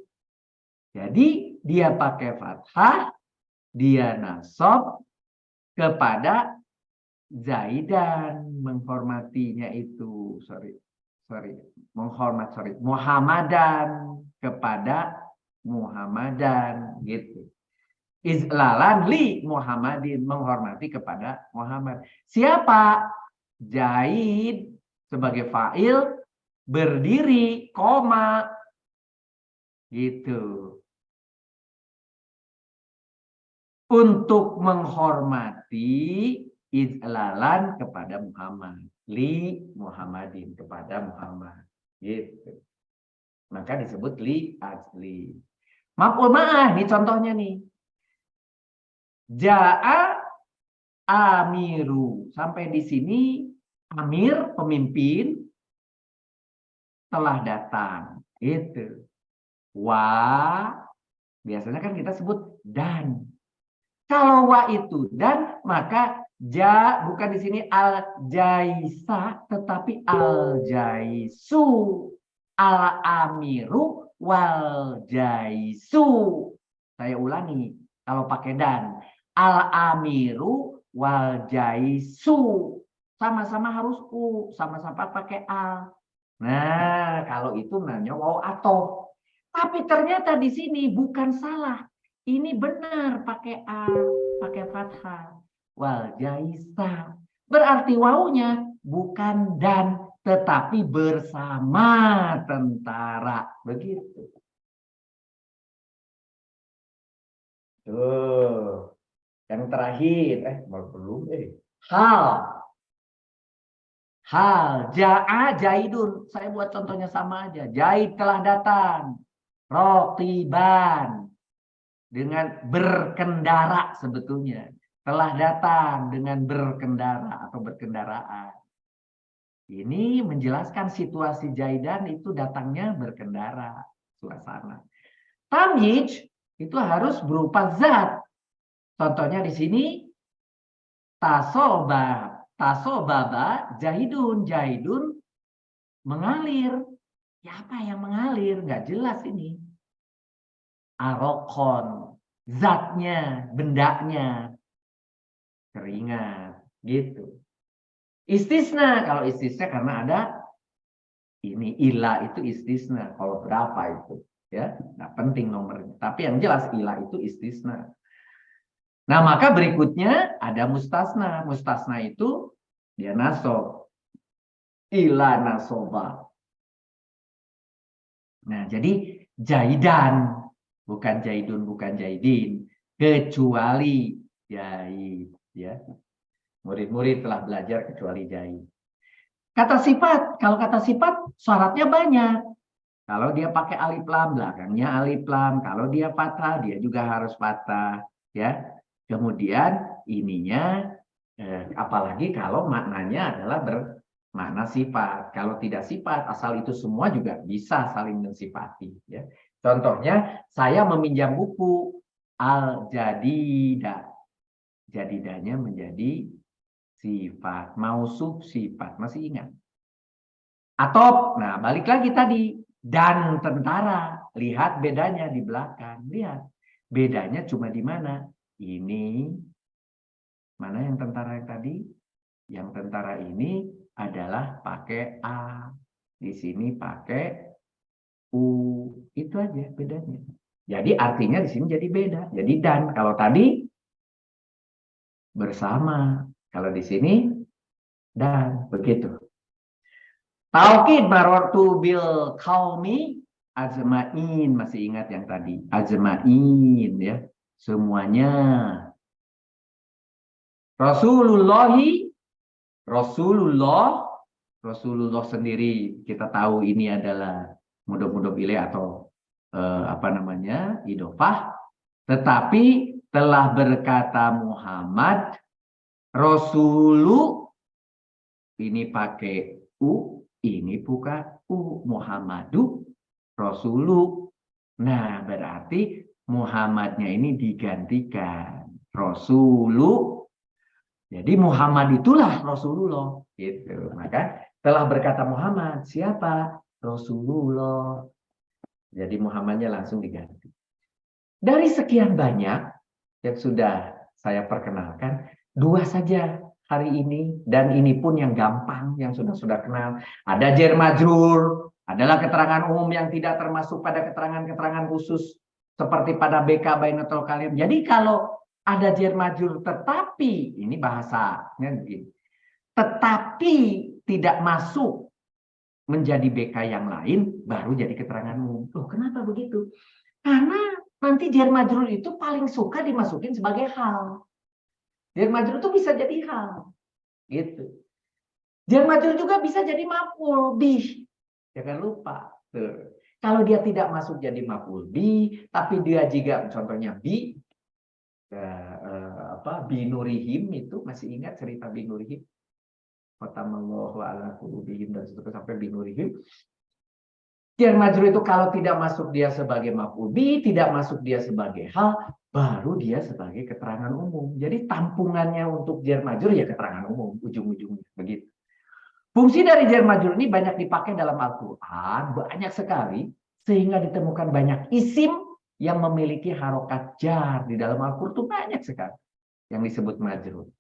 Jadi dia pakai fathah, dia nasab kepada Zaidan, menghormatinya itu, Muhammadan, kepada Muhammadan, gitu. Izlalan li Muhammadin, menghormati kepada Muhammad. Siapa? Zaid sebagai fa'il, berdiri, koma, gitu. Untuk menghormati izlalan kepada Muhammad, li Muhammadin, kepada Muhammad, gitu. Maka disebut li ajli. Maf'ul ma'ah, ini contohnya nih. Ja'a amiru. Sampai di sini amir, pemimpin, telah datang. Itu. Wa, biasanya kan kita sebut dan. Kalau wa itu dan, maka ja bukan di sini al-jaisa, tetapi al-jaisu, al-amiru wal-jaisu. Saya ulangi, kalau pakai dan, al-amiru wal jaisu. Sama-sama harus u, sama-sama pakai a. Nah, kalau itu namanya waw atof. Tapi ternyata di sini bukan salah. Ini benar pakai a, pakai fathah. Wal jaisa. Berarti wawunya bukan dan, tetapi bersama tentara. Begitu. Tuh. Yang terakhir, belum. Hal. Hal, ja'a jaidun. Saya buat contohnya sama aja. Jaid telah datang. Rotiban. Dengan berkendara sebetulnya. Telah datang dengan berkendara atau berkendaraan. Ini menjelaskan situasi jaidan itu datangnya berkendara. Suasana. Tamyiz itu harus berupa zat. Contohnya di sini. Tasobaba jahidun. Jahidun mengalir. Ya apa yang mengalir? Nggak jelas ini. Arokon. Zatnya, bendanya. Keringat. Gitu. Istisna. Kalau istisna karena ada ini. Ila itu istisna. Kalau berapa itu. Ya, nggak penting nomornya. Tapi yang jelas ila itu istisna. Nah, maka berikutnya ada mustasna. Mustasna itu dia nasob. Ila nasoba. Nah, jadi jaidan. Bukan jaidun, bukan jaidin. Kecuali jaid. Ya. Murid-murid telah belajar kecuali jaid. Kata sifat. Kalau kata sifat, syaratnya banyak. Kalau dia pakai alif lam, belakangnya alif lam. Kalau dia fathah, dia juga harus fathah. Ya. Kemudian ininya, apalagi kalau maknanya adalah bermakna sifat. Kalau tidak sifat, asal itu semua juga bisa saling mensifati. Ya. Contohnya, saya meminjam buku al-jadida. Jadidanya menjadi sifat. Mausuf sifat. Masih ingat? Atop. Nah, balik lagi tadi. Dan tentara. Lihat bedanya di belakang. Lihat. Bedanya cuma di mana? Ini, mana yang tentara yang tadi? Yang tentara ini adalah pakai A. Di sini pakai U. Itu aja bedanya. Jadi artinya di sini jadi beda. Jadi dan. Kalau tadi bersama. Kalau di sini dan. Begitu. Taukid marortu bil qaumi ajma'in. Masih ingat yang tadi? Ajma'in ya. Semuanya. Rasulullah sendiri kita tahu ini adalah mudhof ilaih atau idhofah, tetapi telah berkata Muhammad Rasulu ini pakai u, ini bukan u, Muhammadu Rasulu. Nah, berarti Muhammadnya ini digantikan Rasulu. Jadi Muhammad itulah Rasulullah. Gitu. Maka telah berkata Muhammad, siapa? Rasulullah. Jadi Muhammadnya langsung diganti. Dari sekian banyak yang sudah saya perkenalkan, 2 saja hari ini. Dan ini pun yang gampang, yang sudah kenal. Ada jar majrur, adalah keterangan umum yang tidak termasuk pada keterangan-keterangan khusus. Seperti pada BK Bainatul Kalim. Jadi kalau ada jar majrur tetapi, ini bahasanya begini, tetapi tidak masuk menjadi BK yang lain, baru jadi keterangan umum. Loh, kenapa begitu? Karena nanti jar majrur itu paling suka dimasukin sebagai hal. Jar majrur itu bisa jadi hal. Gitu. Jar majrur juga bisa jadi maf'ul bih. Jangan lupa. Tuh. Kalau dia tidak masuk jadi maf'ul bih, tapi dia juga contohnya bi, binurihim itu masih ingat cerita binurihim? Fatamallahu ala qulubihim dan seterusnya sampai binurihim. Jar majrur itu kalau tidak masuk dia sebagai maf'ul bih, tidak masuk dia sebagai hal, baru dia sebagai keterangan umum. Jadi tampungannya untuk jar majrur ya keterangan umum ujung-ujungnya begitu. Fungsi dari jar majrur ini banyak dipakai dalam Al-Qur'an, banyak sekali sehingga ditemukan banyak isim yang memiliki harokat jar di dalam Al-Qur'an itu banyak sekali yang disebut majrur.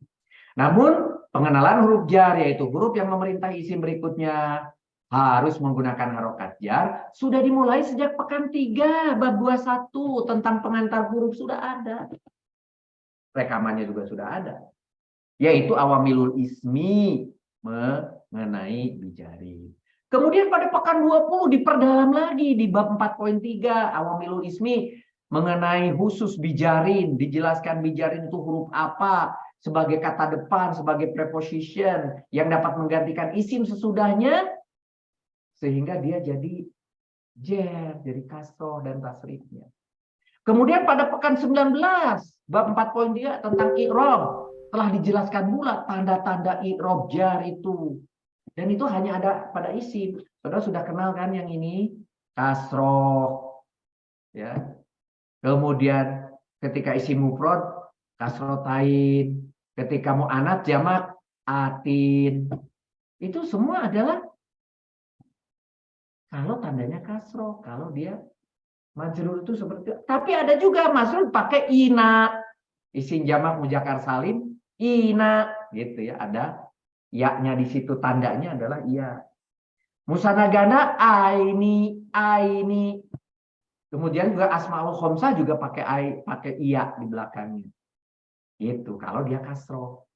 Namun pengenalan huruf jar, yaitu huruf yang memerintah isim berikutnya harus menggunakan harokat jar, sudah dimulai sejak pekan 3 bab 21 tentang pengantar huruf sudah ada. Rekamannya juga sudah ada. Yaitu awamilul ismi mengenai bijari. Kemudian pada pekan 20 diperdalam lagi di bab 4.3 awamilul ismi mengenai khusus bijarin, dijelaskan bijarin itu huruf apa sebagai kata depan, sebagai preposition yang dapat menggantikan isim sesudahnya sehingga dia jadi jar, jadi kasroh dan tasrifnya. Kemudian pada pekan 19 bab 4.3 tentang i'rab telah dijelaskan pula tanda-tanda i'rab jar itu. Dan itu hanya ada pada isim. Saudara sudah kenal kan yang ini? Kasroh. Ya. Kemudian ketika isim mufrad kasrotain. Ketika mu'anats jamak atin. Itu semua adalah kalau tandanya kasroh. Kalau dia majrur itu seperti itu. Tapi ada juga majrur pakai ina. Isim jamak muzakkar salim ina gitu ya, ada ya-nya di situ, tandanya adalah iya. Musanna ganda aini. Kemudian juga asmaul khamsah juga pakai iya di belakangnya. Itu kalau dia kasroh.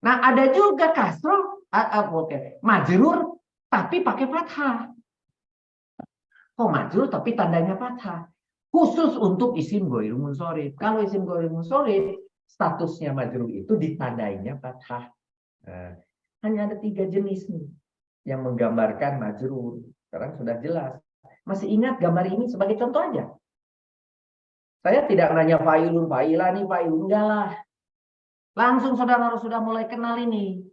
Nah, ada juga kasroh majrur tapi pakai fathah. Kok majrur tapi tandanya fathah? Khusus untuk isim ghairul munsharif. Kalau isim ghairul munsharif statusnya majrur itu ditandainya fathah. Hanya ada 3 jenis nih yang menggambarkan majrur. Sekarang sudah jelas. Masih ingat gambar ini sebagai contoh aja. Saya tidak nanya fa'ilun, fa'ilani, fa'ilun, enggak lah. Langsung saudara sudah mulai kenal ini.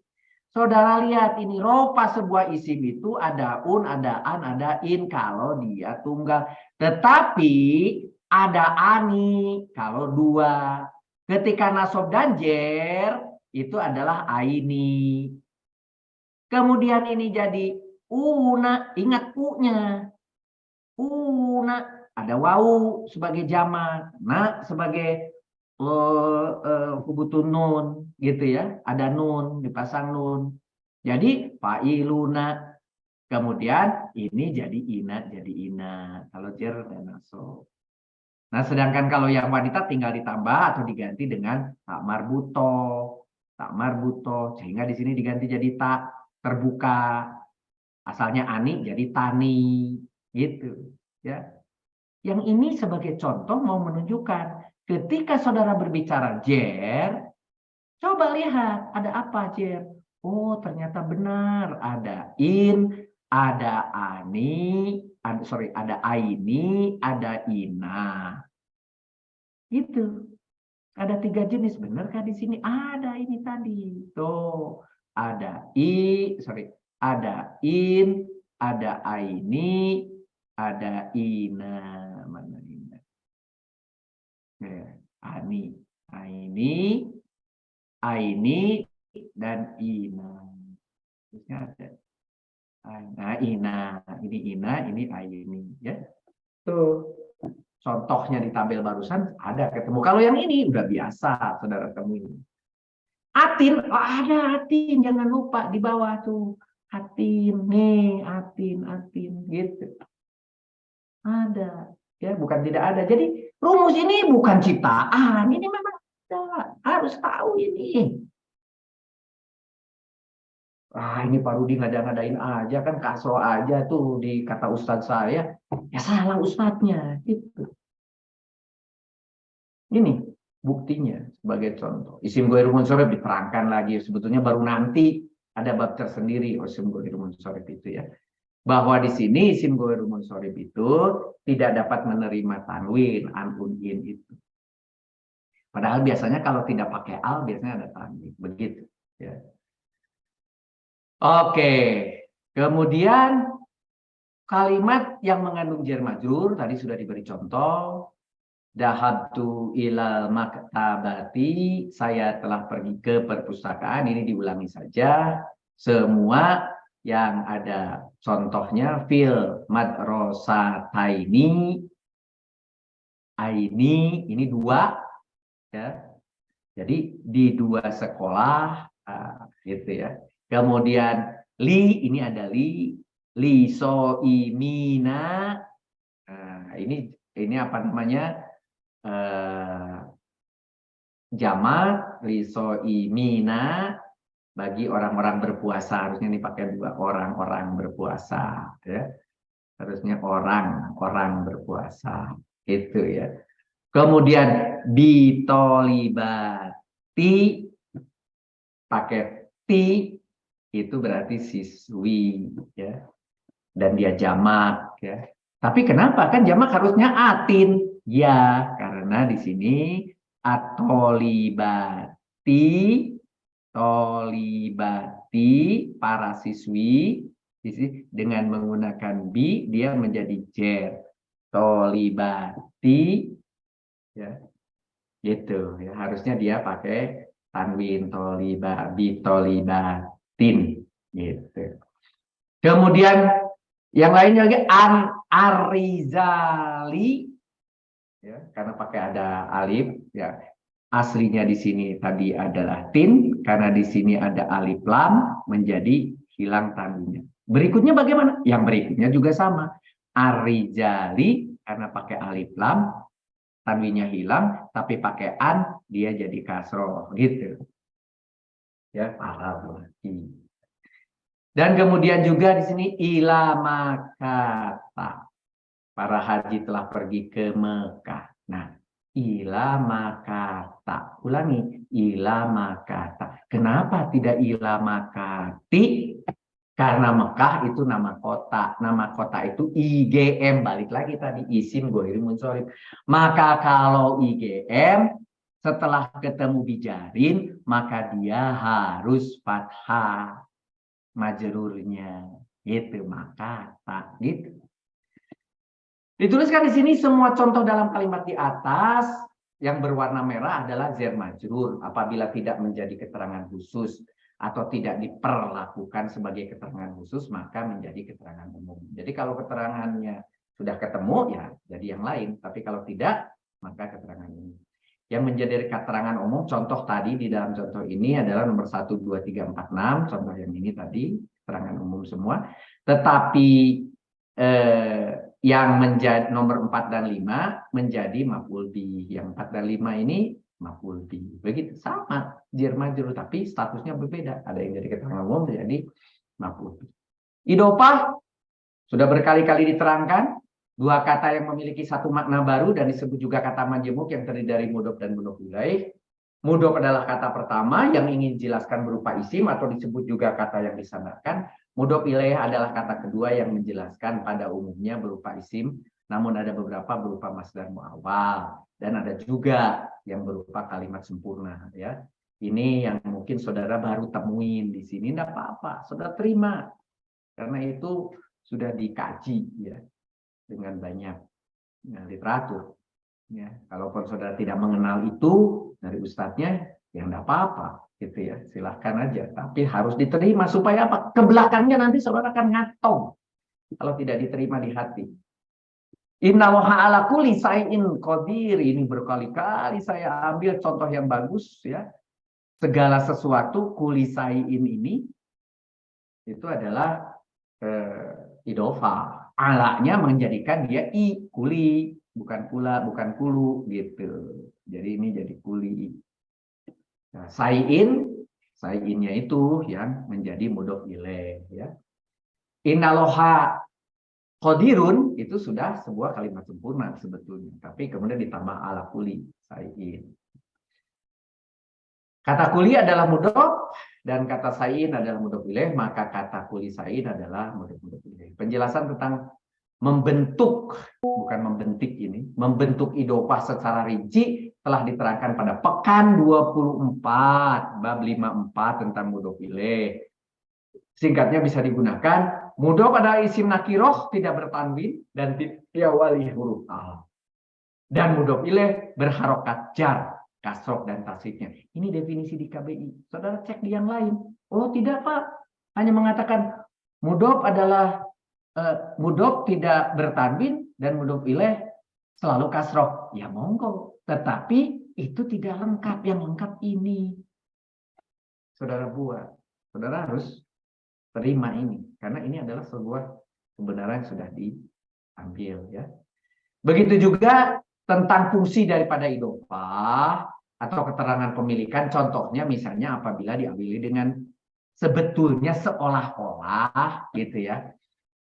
Saudara lihat ini, ropa sebuah isim itu ada un, ada an, ada in kalau dia tunggal. Tetapi ada ani kalau 2. Ketika nasab dan jer itu adalah aini. Kemudian ini jadi una, ingat u-nya. Una ada wau sebagai jamak, na sebagai hubutun nun gitu ya, ada nun dipasang nun. Jadi fa'iluna. Kemudian ini jadi ina kalau jer dan nasab. Nah, sedangkan kalau yang wanita tinggal ditambah atau diganti dengan tak marbuto sehingga di sini diganti jadi tak terbuka. Asalnya ani jadi tani gitu ya. Yang ini sebagai contoh mau menunjukkan ketika saudara berbicara jer, coba lihat ada apa jer. Oh, ternyata benar ada in, ada ani, ada aini, ada ina. Itu ada 3 jenis, benarkah di sini? Ada ini tadi. Tuh, ada ada in, ada aini, ada ina. Mana ina? Ani, aini, dan ina. Terusnya ada. Nah, ina, ini aini, ya. Tuh, contohnya di tabel barusan ada ketemu. Kalau yang ini udah biasa, saudara temui. Atin, oh ada atin, jangan lupa di bawah tuh. Atin, nih, atin, gitu. Ada, ya bukan tidak ada. Jadi rumus ini bukan ciptaan, ini memang ada. Harus tahu ini. Ini Pak Rudi ngadain aja kan kasro aja tuh di kata ustadz saya. Ya salah ustadznya gitu. Ini buktinya sebagai contoh. Isim ghairul munsharif diterangkan lagi. Sebetulnya baru nanti ada bab tersendiri isim ghairul munsharif itu ya. Bahwa di sini isim ghairul munsharif itu tidak dapat menerima tanwin, an, un, in itu. Padahal biasanya kalau tidak pakai al biasanya ada tanwin. Begitu ya. Oke, kemudian kalimat yang mengandung jar majrur tadi sudah diberi contoh. Dahabtu ilal maktabati, saya telah pergi ke perpustakaan. Ini diulangi saja. Semua yang ada contohnya fil madrasataini, aini ini 2 ya. Jadi di 2 sekolah, gitu ya. Kemudian li, ini ada li so imina. Ini apa namanya? Jamak li so imina bagi orang-orang berpuasa. Harusnya ini pakai 2 orang-orang berpuasa, ya. Harusnya orang berpuasa, itu ya. Kemudian bitolibati pakai ti, itu berarti siswi, ya. Dan dia jamak, ya. Tapi kenapa kan jamak harusnya atin? Ya, karena di sini atolibati, para siswi dengan menggunakan bi dia menjadi jer. Tolibati, ya, gitu ya, harusnya dia pakai tanwin bitolibatin, gitu. Kemudian yang lainnya lagi arizali, ya, karena pakai ada alif, ya. Aslinya di sini tadi adalah tin, karena di sini ada alif lam menjadi hilang tanwinnya. Berikutnya bagaimana? Yang berikutnya juga sama. Arizali karena pakai alif lam tanwinnya hilang, tapi pakai an dia jadi kasroh, gitu. Ya, lagi. Dan kemudian juga di sini ilamakata. Para haji telah pergi ke Mekah. Nah, ilamakata. Ulangi, ilamakata. Kenapa tidak ilamakati? Karena Mekah itu nama kota. Nama kota itu IGM. Balik lagi tadi, isim ghairil munsharif. Maka kalau IGM setelah ketemu bijarin, maka dia harus fathah majrurnya. Gitu, maka tak gitu. Dituliskan di sini semua contoh dalam kalimat di atas yang berwarna merah adalah zer majrur apabila tidak menjadi keterangan khusus atau tidak diperlakukan sebagai keterangan khusus maka menjadi keterangan umum. Jadi kalau keterangannya sudah ketemu ya jadi yang lain, tapi kalau tidak maka keterangan umum. Yang menjadi keterangan umum contoh tadi di dalam contoh ini adalah nomor 1, 2, 3, 4, 6. Contoh yang ini tadi keterangan umum semua. Tetapi yang menjadi nomor 4 dan 5 menjadi maf'ul bih. Yang 4 dan 5 ini maf'ul bih. Begitu sama jar majrur tapi statusnya berbeda. Ada yang jadi keterangan umum menjadi maf'ul bih. Idhofah sudah berkali-kali diterangkan, 2 kata yang memiliki satu makna baru dan disebut juga kata majemuk yang terdiri dari mudhof dan mudhof ilaih. Mudhof adalah kata pertama yang ingin dijelaskan berupa isim atau disebut juga kata yang disandarkan. Mudhof ilaih adalah kata kedua yang menjelaskan pada umumnya berupa isim, namun ada beberapa berupa masdar muawwal dan ada juga yang berupa kalimat sempurna, ya. Ini yang mungkin saudara baru temuin di sini, enggak apa-apa, saudara terima. Karena itu sudah dikaji ya dengan banyak literatur. Ya, kalaupun saudara tidak mengenal itu dari ustadznya, ya enggak apa-apa. Gitu ya, silahkan aja, tapi harus diterima supaya apa? Ke belakangnya nanti saudara akan ngatong kalau tidak diterima di hati. Innallaha ala kulli syai'in qadir. Ini berkali-kali saya ambil contoh yang bagus ya. Segala sesuatu kulli syai'in ini itu adalah idhofah. Alanya menjadikan dia kuli, bukan kula, bukan kulu gitu. Jadi ini jadi kuli. Nah, sayin-nya itu yang menjadi mudhof ilaih ya. Innallaha qadirun itu sudah sebuah kalimat sempurna sebetulnya, tapi kemudian ditambah ala kuli sayin. Kata kuli adalah mudhof dan kata sayin adalah mudhof ilaih, maka kata kuli sayin adalah mudhof ilaih. Penjelasan tentang membentuk, bukan membentik ini, membentuk idhofah secara rinci telah diterangkan pada pekan 24 bab 54 tentang mudhof ilaih. Singkatnya bisa digunakan mudhof adalah isim nakiroh tidak bertanwin dan diawali huruf al. Dan mudhof ilaih berharokat jar, kasroh dan tasrifnya. Ini definisi di KBI. Saudara cek di yang lain. Oh tidak Pak, hanya mengatakan mudhof adalah mudhof tidak bertanwin dan mudhof ilaih selalu kasroh. Ya monggo. Tetapi itu tidak lengkap. Yang lengkap ini. Saudara buat. Saudara harus terima ini. Karena ini adalah sebuah kebenaran yang sudah diambil. Ya. Begitu juga tentang fungsi daripada idhofah atau keterangan pemilikan. Contohnya misalnya apabila diambil dengan sebetulnya seolah-olah gitu ya.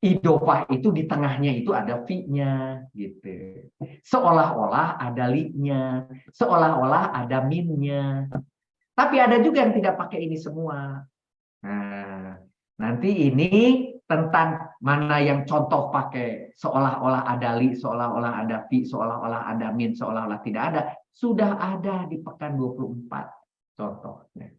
Idhofah itu di tengahnya itu ada fi-nya gitu. Seolah-olah ada li-nya, seolah-olah ada min-nya. Tapi ada juga yang tidak pakai ini semua. Nah, nanti ini tentang mana yang contoh pakai seolah-olah ada li, seolah-olah ada fi, seolah-olah ada min, seolah-olah tidak ada, sudah ada di pekan 24 contohnya.